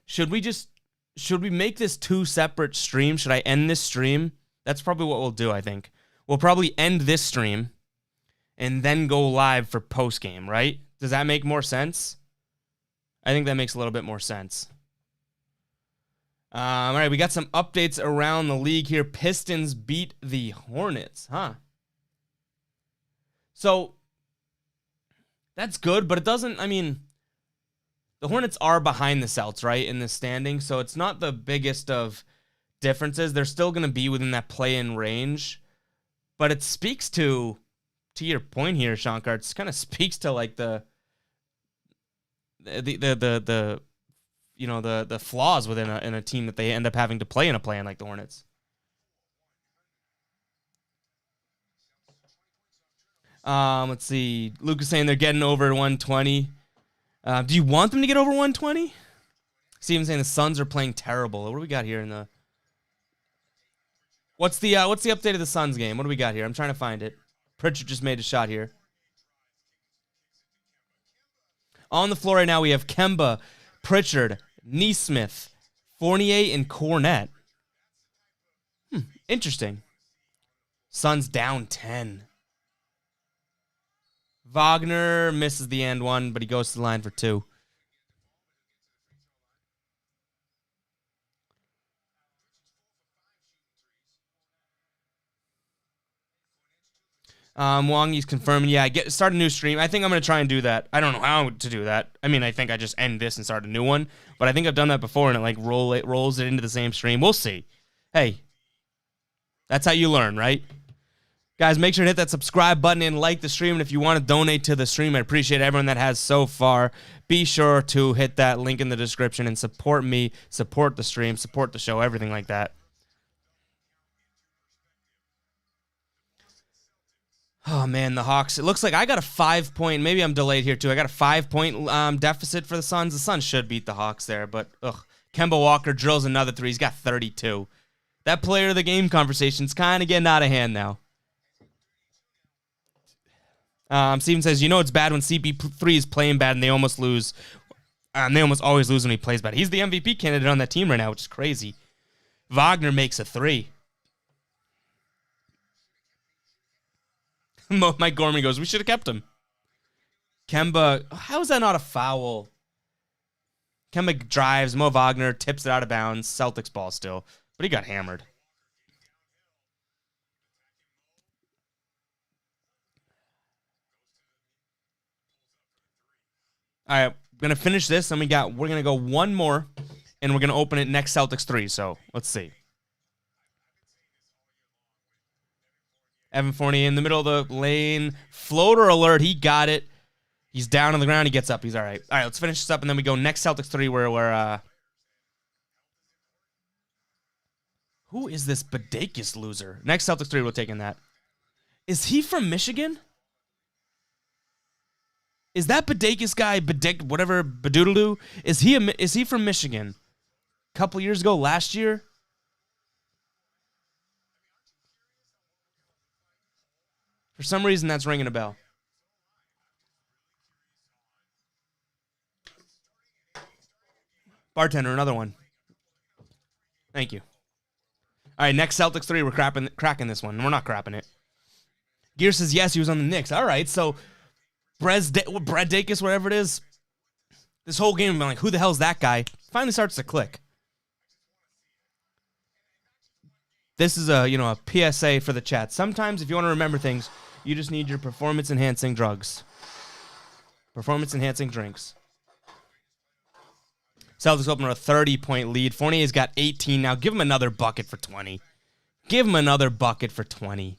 Should we make this 2 separate streams? Should I end this stream? That's probably what we'll do, I think. We'll probably end this stream and then go live for post game, right? Does that make more sense? I think that makes a little bit more sense. All right, we got some updates around the league here. Pistons beat the Hornets, huh? So, that's good, but it doesn't, I mean, the Hornets are behind the Celtics, right, in the standing, so it's not the biggest of differences. They're still going to be within that play-in range, but it speaks to your point here, Shankar, it kind of speaks to, like, the you know, the flaws within a team that they end up having to play in a play-in like the Hornets. Let's see. Luke is saying they're getting over 120. Do you want them to get over 120? Steven's saying the Suns are playing terrible. What do we got here in the... What's the update of the Suns game? What do we got here? I'm trying to find it. Pritchard just made a shot here. On the floor right now, we have Kemba, Pritchard, Nesmith, Fournier, and Cornette. Interesting. Suns down 10. Wagner misses the end one, but he goes to the line for 2. Wong, he's confirming. Yeah, start a new stream. I think I'm going to try and do that. I don't know how to do that. I mean, I think I just end this and start a new one. But I think I've done that before, and it like rolls it into the same stream. We'll see. Hey, that's how you learn, right? Guys, make sure to hit that subscribe button and like the stream. And if you want to donate to the stream, I appreciate everyone that has so far. Be sure to hit that link in the description and support me, support the stream, support the show, everything like that. Oh, man, the Hawks. It looks like I got a 5-point. Maybe I'm delayed here, too. I got a 5-point deficit for the Suns. The Suns should beat the Hawks there, but Kemba Walker drills another 3. He's got 32. That player of the game conversation's kind of getting out of hand now. Steven says, you know it's bad when CP3 is playing bad and they almost lose. They almost always lose when he plays bad. He's the MVP candidate on that team right now, which is crazy. Wagner makes a 3. Mike Gorman goes, we should have kept him. Kemba, how is that not a foul? Kemba drives, Mo Wagner tips it out of bounds. Celtics ball still, but he got hammered. All right, we're going to finish this, and we're going to go one more, and we're going to open it next Celtics 3, so let's see. Evan Fournier in the middle of the lane. Floater alert. He got it. He's down on the ground. He gets up. He's all right. All right, let's finish this up, and then we go next Celtics 3 where we're... Who is this Badakis loser? Next Celtics 3, we're taking that. Is he from Michigan? Is that Badakis guy, whatever, Badoodaloo? Is he from Michigan? A couple years ago, last year? For some reason, that's ringing a bell. Bartender, another one. Thank you. All right, next Celtics 3, we're cracking this one. We're not crapping it. Gear says, yes, he was on the Knicks. All right, so Brad Dacus, whatever it is, this whole game, I'm like, who the hell's that guy? Finally starts to click. This is a PSA for the chat. Sometimes if you want to remember things, You just need your performance-enhancing drugs. Performance-enhancing drinks. Celtics open with a 30-point lead. Fournier's got 18 now. Give him another bucket for 20. Give him another bucket for 20.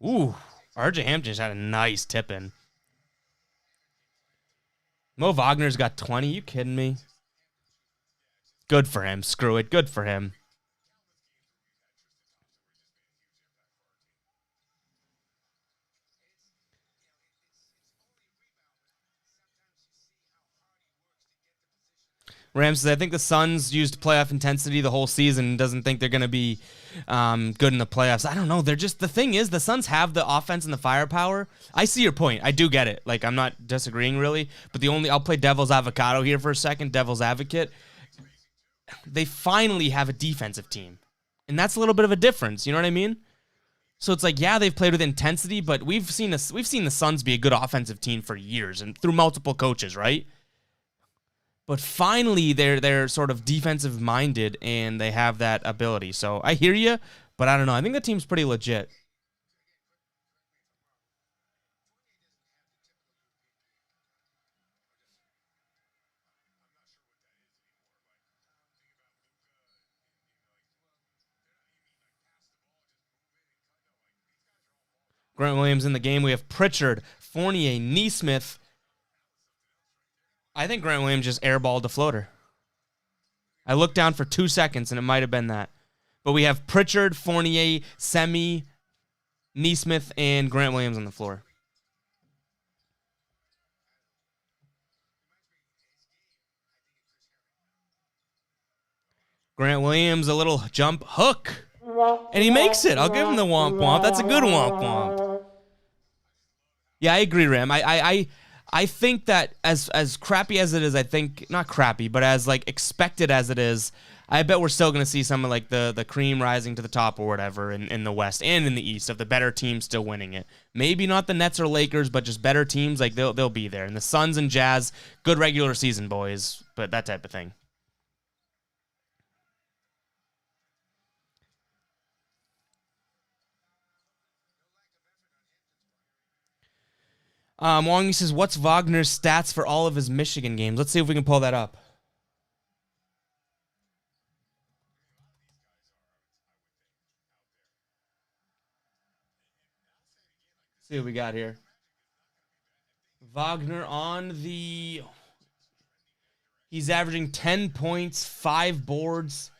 Ooh, RJ Hampton just had a nice tip-in. Mo Wagner's got 20. You kidding me? Good for him. Screw it. Good for him. Rams says, I think the Suns used playoff intensity the whole season and doesn't think they're going to be good in the playoffs. I don't know. They're just, the thing is, the Suns have the offense and the firepower. I see your point. I do get it. Like, I'm not disagreeing really, but I'll play devil's avocado here for a second, devil's advocate. They finally have a defensive team, and that's a little bit of a difference. You know what I mean? So it's like, yeah, they've played with intensity, but we've seen the Suns be a good offensive team for years and through multiple coaches, right? But finally, they're sort of defensive minded and they have that ability. So I hear you, but I don't know. I think the team's pretty legit. Grant Williams in the game. We have Pritchard, Fournier, Nesmith. I think Grant Williams just airballed a floater. I looked down for 2 seconds, and it might have been that. But we have Pritchard, Fournier, Semi, Nesmith, and Grant Williams on the floor. Grant Williams, a little jump hook. And he makes it. I'll give him the womp womp. That's a good womp womp. Yeah, I agree, Ram. I think that as crappy as it is, I think, not crappy, but as like expected as it is, I bet we're still going to see some of like the cream rising to the top or whatever in the West and in the East of the better teams still winning it. Maybe not the Nets or Lakers, but just better teams, like they'll be there. And the Suns and Jazz, good regular season boys, but that type of thing. Wong says, what's Wagner's stats for all of his Michigan games? Let's see if we can pull that up. Let's see what we got here. Wagner he's averaging 10 points, 5 boards.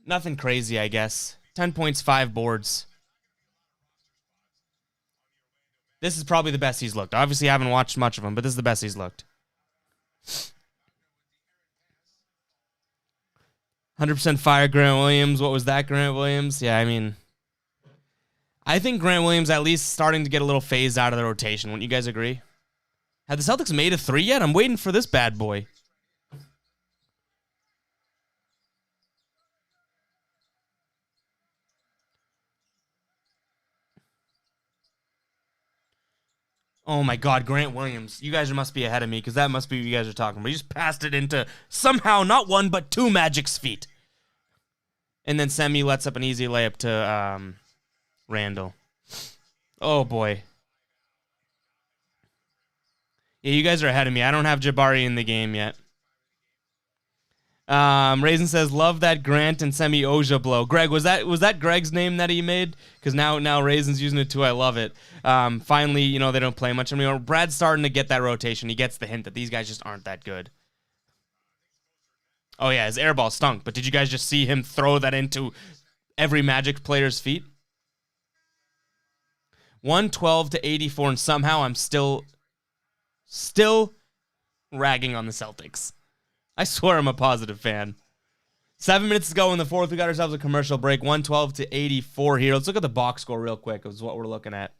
Nothing crazy, I guess. 10 points, 5 boards. This is probably the best he's looked. Obviously, I haven't watched much of him, but this is the best he's looked. 100% fire Grant Williams. What was that, Grant Williams? Yeah, I mean, I think Grant Williams at least starting to get a little phased out of the rotation. Wouldn't you guys agree? Have the Celtics made a 3 yet? I'm waiting for this bad boy. Oh my God, Grant Williams. You guys must be ahead of me because that must be what you guys are talking about. He just passed it into somehow not one but 2 Magic's feet. And then Semi lets up an easy layup to Randall. Oh boy. Yeah, you guys are ahead of me. I don't have Jabari in the game yet. Raisin says, love that Grant and Semi Oja blow. Greg, was that Greg's name that he made? Because now Raisin's using it too. I love it. Finally, they don't play much. I mean, Brad's starting to get that rotation. He gets the hint that these guys just aren't that good. Oh yeah, his airball stunk. But did you guys just see him throw that into every Magic player's feet? 112-84, and somehow I'm still ragging on the Celtics. I swear I'm a positive fan. 7 minutes to go in the fourth. We got ourselves a commercial break. 112-84 here. Let's look at the box score real quick. Is what we're looking at.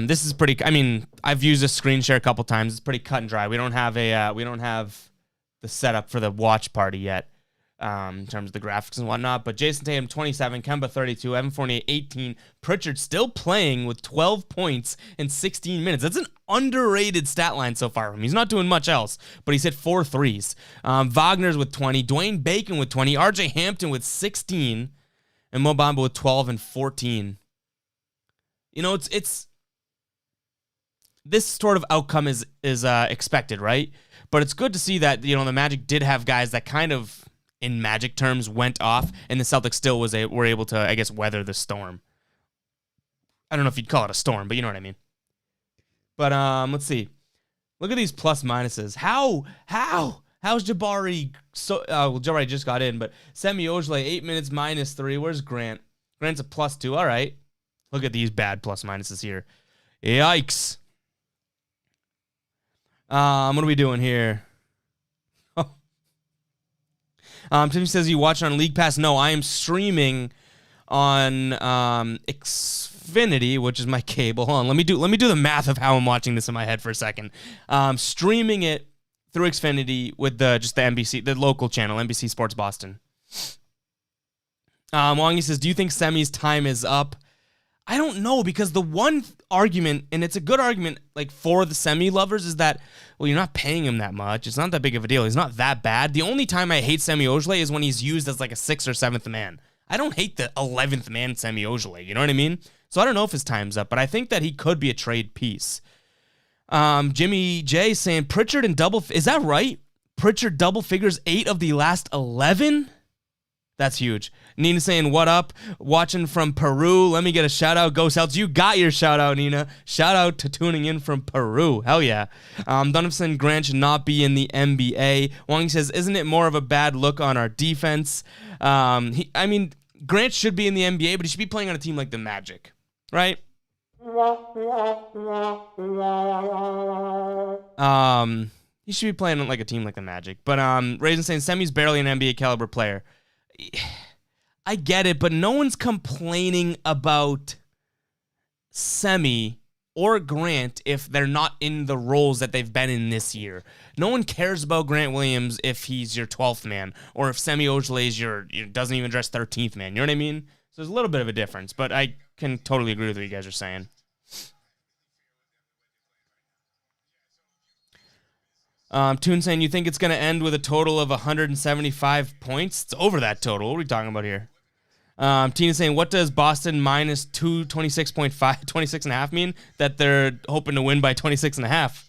This is pretty. I mean, I've used a screen share a couple times. It's pretty cut and dry. We don't have the setup for the watch party yet. in terms of the graphics and whatnot. But Jason Tatum, 27, Kemba, 32, Evan Fournier, 18. Pritchard still playing with 12 points in 16 minutes. That's an underrated stat line so far from him. He's not doing much else, but he's hit 4 threes. Wagner's with 20, Dwayne Bacon with 20, RJ Hampton with 16, and Mo Bamba with 12 and 14. You know, it's this sort of outcome is expected, right? But it's good to see that, you know, the Magic did have guys that kind of, in Magic terms, went off, and the Celtics still were able to, I guess, weather the storm. I don't know if you'd call it a storm, but you know what I mean. But let's see. Look at these plus minuses. How's Jabari? Jabari just got in, but Semi Ojeleye, 8 minutes, -3. Where's Grant? Grant's a +2. All right. Look at these bad plus minuses here. Yikes. What are we doing here? Timmy says you watch it on League Pass. No, I am streaming on Xfinity, which is my cable. Hold on, let me do the math of how I'm watching this in my head for a second. Streaming it through Xfinity with just the NBC, the local channel, NBC Sports Boston. Wongy says, do you think Semi's time is up? I don't know, because the one argument, and it's a good argument, like, for the Semi lovers, is that, well, you're not paying him that much. It's not that big of a deal. He's not that bad. The only time I hate Semi Ojeleye is when he's used as like a 6th or 7th man. I don't hate the 11th man Semi Ojeleye. You know what I mean? So I don't know if his time's up, but I think that he could be a trade piece. Jimmy J saying Pritchard in is that right? Pritchard double figures 8 of the last 11? That's huge. Nina saying, what up? Watching from Peru. Let me get a shout out. Go Celtics. You got your shout out, Nina. Shout out to tuning in from Peru. Hell yeah. Donovan Grant should not be in the NBA. Wang says, isn't it more of a bad look on our defense? Grant should be in the NBA, but he should be playing on a team like the Magic, right? He should be playing on like a team like the Magic. But Raisin saying Semi's barely an NBA caliber player. I get it, but no one's complaining about Semi or Grant if they're not in the roles that they've been in this year. No one cares about Grant Williams if he's your 12th man, or if Semi Ojeleye is doesn't even dress 13th man. You know what I mean? So there's a little bit of a difference, but I can totally agree with what you guys are saying. Toon saying, you think it's going to end with a total of 175 points? It's over that total. What are we talking about here? Tina saying, what does Boston minus 26.5 mean? That they're hoping to win by 26.5.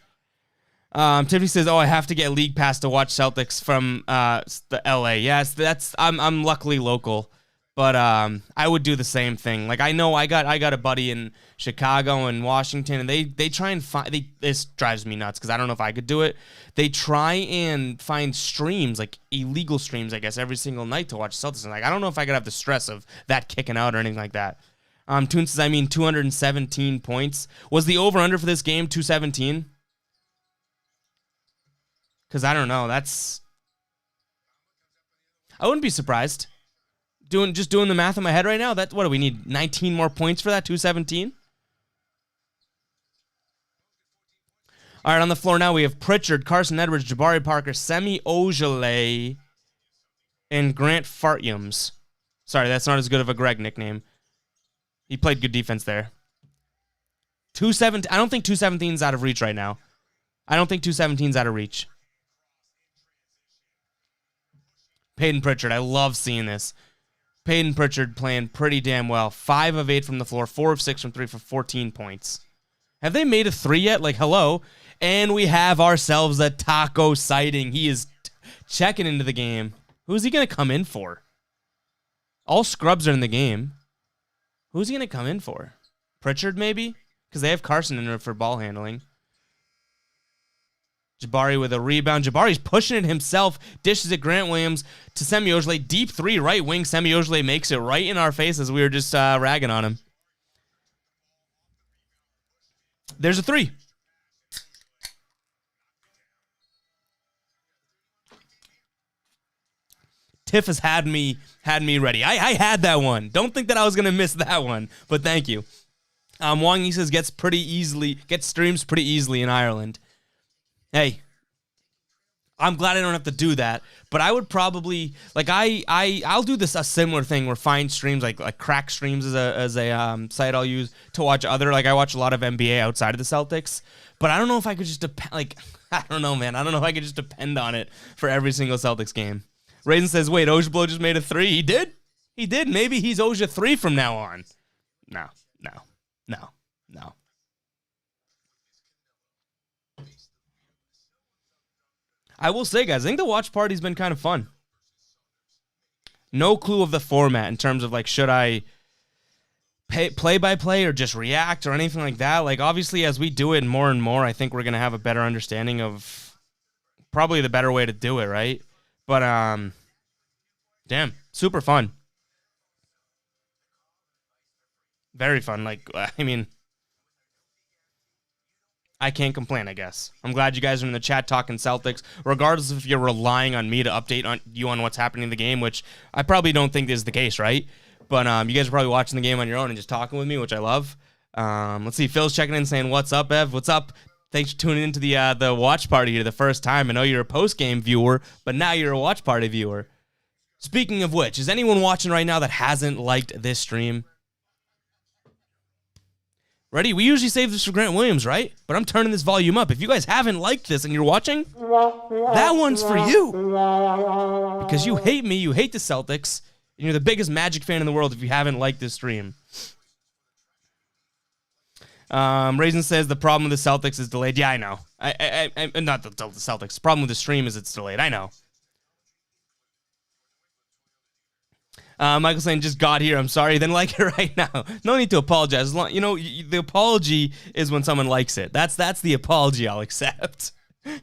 Tiffany says, I have to get League Pass to watch Celtics from the LA. Yes, I'm luckily local. But I would do the same thing. Like, I know I got a buddy in Chicago and Washington, and they try and find. This drives me nuts because I don't know if I could do it. They try and find streams, like illegal streams, I guess, every single night to watch Celtics. And like, I don't know if I could have the stress of that kicking out or anything like that. Toon says, 217 points. Was the over/under for this game 217? Because I don't know. I wouldn't be surprised. Doing the math in my head right now, what do we need? 19 more points for that? 217? All right, on the floor now we have Pritchard, Carson Edwards, Jabari Parker, Semi Ojeleye, and Grant Fartyums. Sorry, that's not as good of a Greg nickname. He played good defense there. 217. I don't think 217's out of reach right now. I don't think 217's out of reach. Peyton Pritchard, I love seeing this. Peyton Pritchard playing pretty damn well. 5 of 8 from the floor, 4 of 6 from 3 for 14 points. Have they made a 3 yet? Like, hello. And we have ourselves a Taco sighting. He is checking into the game. Who's he going to come in for? All scrubs are in the game. Who's he going to come in for? Pritchard, maybe? Because they have Carson in there for ball handling. Jabari with a rebound. Jabari's pushing it himself. Dishes it Grant Williams to Semi Ojeleye. Deep 3 right wing. Semi Ojeleye makes it right in our face as we were just ragging on him. There's a 3. Tiff has had me ready. I had that one. Don't think that I was going to miss that one, but thank you. Wang Yi says gets streams pretty easily in Ireland. Hey, I'm glad I don't have to do that, but I would probably like I'll do a similar thing where find streams like crack streams as a site I'll use to watch other, like I watch a lot of NBA outside of the Celtics, but I don't know if I could just I don't know, man. I don't know if I could just depend on it for every single Celtics game. Raisin says, wait, Ojiblo just made a 3. He did? He did. Maybe he's Oja 3 from now on. No. I will say, guys, I think the watch party's been kind of fun. No clue of the format in terms of, like, should I play by play or just react or anything like that. Like, obviously, as we do it more and more, I think we're going to have a better understanding of probably the better way to do it, right? But, damn, super fun. Very fun. Like, I mean, I can't complain, I guess. I'm glad you guys are in the chat talking Celtics, regardless if you're relying on me to update on you on what's happening in the game, which I probably don't think is the case, right? But you guys are probably watching the game on your own and just talking with me, which I love. Let's see. Phil's checking in saying, what's up, Ev? What's up? Thanks for tuning into the watch party here the first time. I know you're a post-game viewer, but now you're a watch party viewer. Speaking of which, is anyone watching right now that hasn't liked this stream? Ready? We usually save this for Grant Williams, right? But I'm turning this volume up. If you guys haven't liked this and you're watching, that one's for you. Because you hate me, you hate the Celtics, and you're the biggest Magic fan in the world if you haven't liked this stream. Raisin says the problem with the Celtics is delayed. Yeah, I know. I not the Celtics. The problem with the stream is it's delayed. I know. Michael saying, just got here. I'm sorry. Then like it right now. No need to apologize. You know, the apology is when someone likes it. That's the apology I'll accept.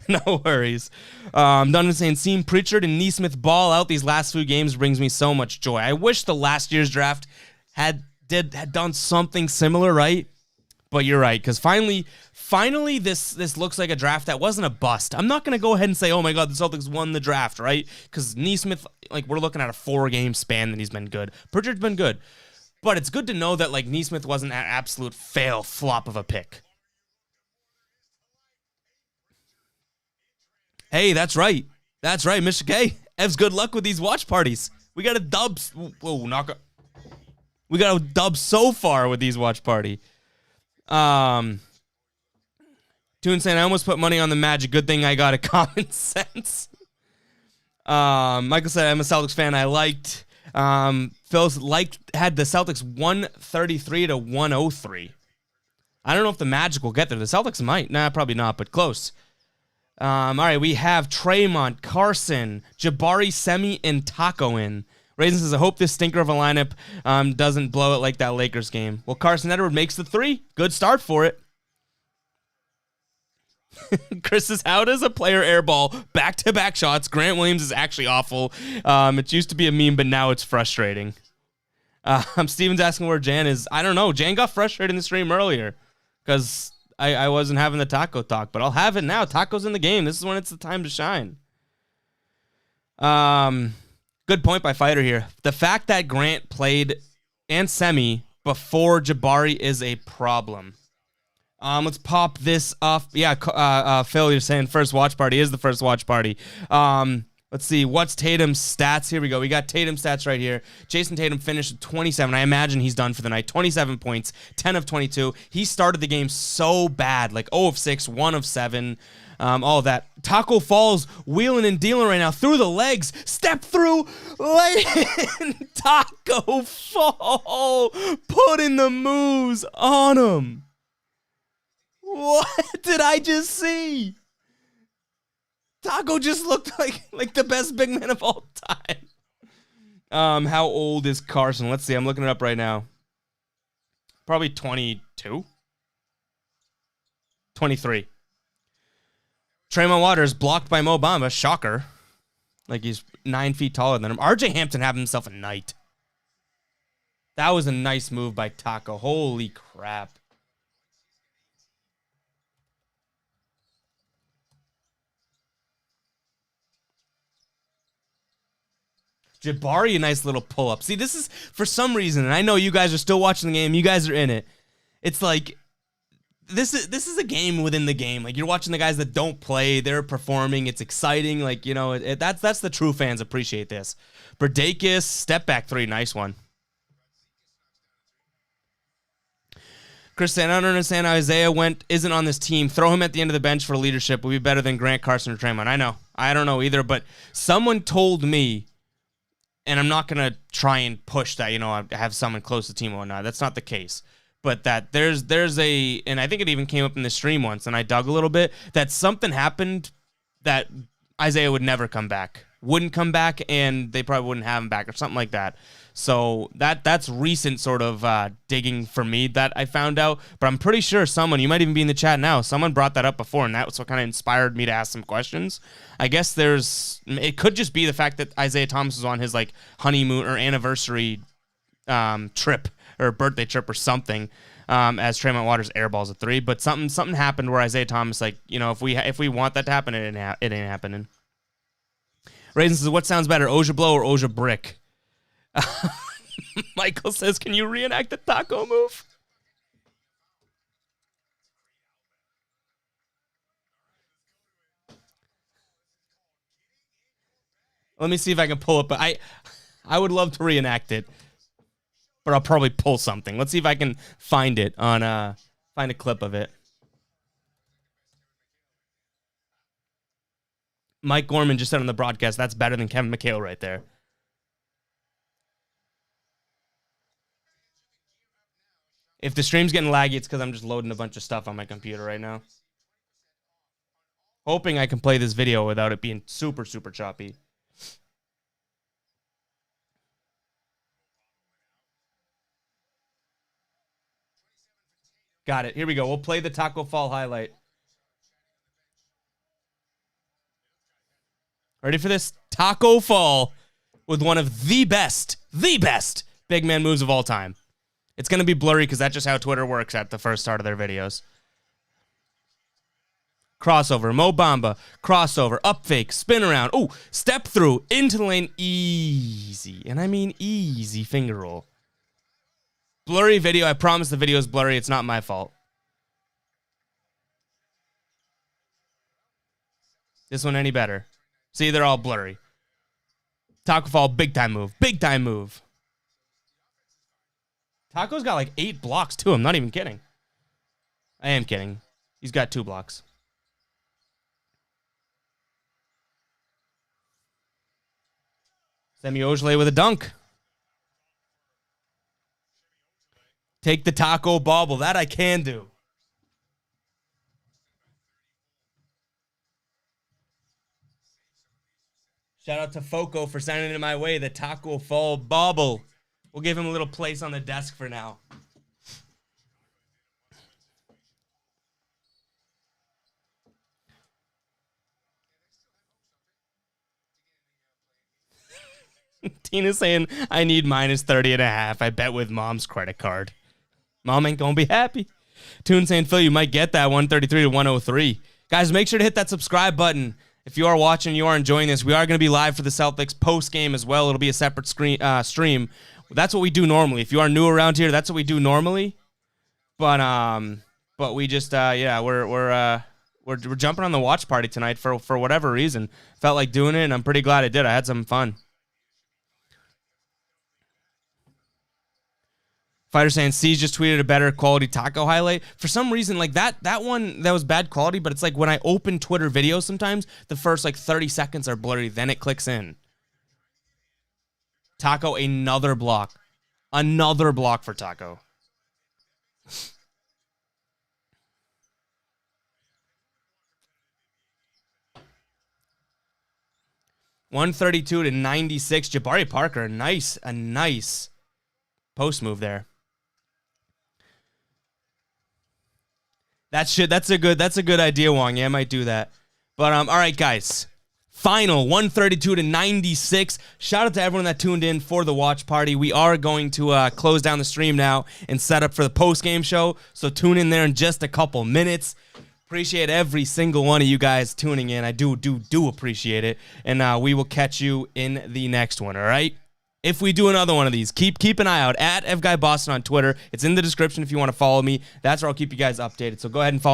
No worries. Donovan saying, seeing Pritchard and Neesmith ball out these last few games brings me so much joy. I wish the last year's draft had done something similar, right? But you're right, because finally, this looks like a draft that wasn't a bust. I'm not going to go ahead and say, oh my God, the Celtics won the draft, right? Because Neesmith, like, we're looking at a 4-game span that he's been good. Pritchard's been good. But it's good to know that, like, Neesmith wasn't an absolute flop of a pick. Hey, that's right. That's right, Mr. K. Ev's good luck with these watch parties. We got a dub. Whoa, we got a dub so far with these watch party. Toon saying, I almost put money on the Magic. Good thing I got a common sense. Michael said, I'm a Celtics fan. I liked. Phil's had the Celtics 133 to 103. I don't know if the Magic will get there. The Celtics might. Nah, probably not, but close. All right, we have Tremont, Carson, Jabari, Semi, and Taco in. Raisin says, I hope this stinker of a lineup doesn't blow it like that Lakers game. Well, Carson Edward makes the 3. Good start for it. Chris says, how does a player airball back-to-back shots? Grant Williams is actually awful. It used to be a meme, but now it's frustrating. Steven's asking where Jan is. I don't know. Jan got frustrated in the stream earlier because I wasn't having the taco talk, but I'll have it now. Taco's in the game. This is when it's the time to shine. Good point by Fighter here. The fact that Grant played and Semi before Jabari is a problem. Let's pop this off. Yeah, Phil, you're saying first watch party is the first watch party. Let's see. What's Tatum's stats? Here we go. We got Tatum's stats right here. Jason Tatum finished with 27. I imagine he's done for the night. 27 points, 10 of 22. He started the game so bad, like 0 of 6, 1 of 7. All of that. Taco Falls wheeling and dealing right now through the legs. Step through lane. Taco Fall putting the moves on him. What did I just see? Taco just looked like the best big man of all time. How old is Carson? Let's see. I'm looking it up right now. Probably 22. 23. Tremont Waters blocked by Mo Bamba. Shocker. Like he's 9 feet taller than him. RJ Hampton having himself a night. That was a nice move by Taco. Holy crap. Jabari, a nice little pull-up. See, this is, for some reason, and I know you guys are still watching the game, you guys are in it. It's like, this is a game within the game. Like, you're watching the guys that don't play, they're performing, it's exciting. Like, you know, that's the true fans appreciate this. Berdakis, step back three, nice one. Chris, I don't understand how Isaiah isn't on this team. Throw him at the end of the bench for leadership. Would be better than Grant, Carson, or Draymond. I know. I don't know either, but someone told me, and I'm not going to try and push that, you know, I have someone close to the team or whatnot. That's not the case. But that there's and I think it even came up in the stream once, and I dug a little bit, that something happened that Isaiah would never come back. Wouldn't come back, and they probably wouldn't have him back or something like that. So that's recent sort of digging for me that I found out. But I'm pretty sure someone, you might even be in the chat now, someone brought that up before, and that's what kind of inspired me to ask some questions. I guess it could just be the fact that Isaiah Thomas was on his like honeymoon or anniversary trip or birthday trip or something, as Tremont Waters airballs a three. But something happened where Isaiah Thomas, like, you know, if we want that to happen, it ain't happening. Raisin says, what sounds better, Oja Blow or Oja Brick? Michael says, can you reenact the taco move? Let me see if I can pull it, but I would love to reenact it, but I'll probably pull something. Let's see if I can find it on find a clip of it. Mike Gorman just said on the broadcast, that's better than Kevin McHale right there. If the stream's getting laggy, it's because I'm just loading a bunch of stuff on my computer right now. Hoping I can play this video without it being super, super choppy. Got it. Here we go. We'll play the Taco Fall highlight. Ready for this? Taco Fall with one of the best big man moves of all time. It's going to be blurry because that's just how Twitter works at the first start of their videos. Crossover, Mo Bamba, crossover, up fake, spin around. Oh, step through, into the lane, easy. And I mean easy finger roll. Blurry video. I promise the video is blurry. It's not my fault. This one any better? See, they're all blurry. Taco Fall, big time move. Big time move. Taco's got like 8 blocks too. I'm not even kidding. I am kidding. He's got 2 blocks. Semi Ojeleye with a dunk. Take the taco bobble. That I can do. Shout out to Foco for sending it my way. The Taco Fall bobble. We'll give him a little place on the desk for now. Tina's saying, I need minus 30.5. I bet with mom's credit card. Mom ain't going to be happy. Toon saying, Phil, you might get that 133 to 103. Guys, make sure to hit that subscribe button. If you are watching, you are enjoying this, we are going to be live for the Celtics post-game as well. It'll be a separate stream. That's what we do normally. If you are new around here, that's what we do normally. But we just we're jumping on the watch party tonight for whatever reason. Felt like doing it, and I'm pretty glad I did. I had some fun. Fighter saying, C's just tweeted a better quality taco highlight. For some reason, like that one, that was bad quality, but it's like when I open Twitter videos sometimes, the first like 30 seconds are blurry, then it clicks in. Taco, another block. Another block for Taco. $132 to $96. Jabari Parker, a nice post move there. That's a good idea, Wong. Yeah, I might do that. But all right, guys. Final 132 to 96. Shout out to everyone that tuned in for the watch party. We are going to close down the stream now and set up for the post-game show. So tune in there in just a couple minutes. Appreciate every single one of you guys tuning in. I do appreciate it. And we will catch you in the next one, all right? if we do another one of these, keep an eye out at FGuyBoston on Twitter. It's in the description if you want to follow me. That's where I'll keep you guys updated. So go ahead and follow me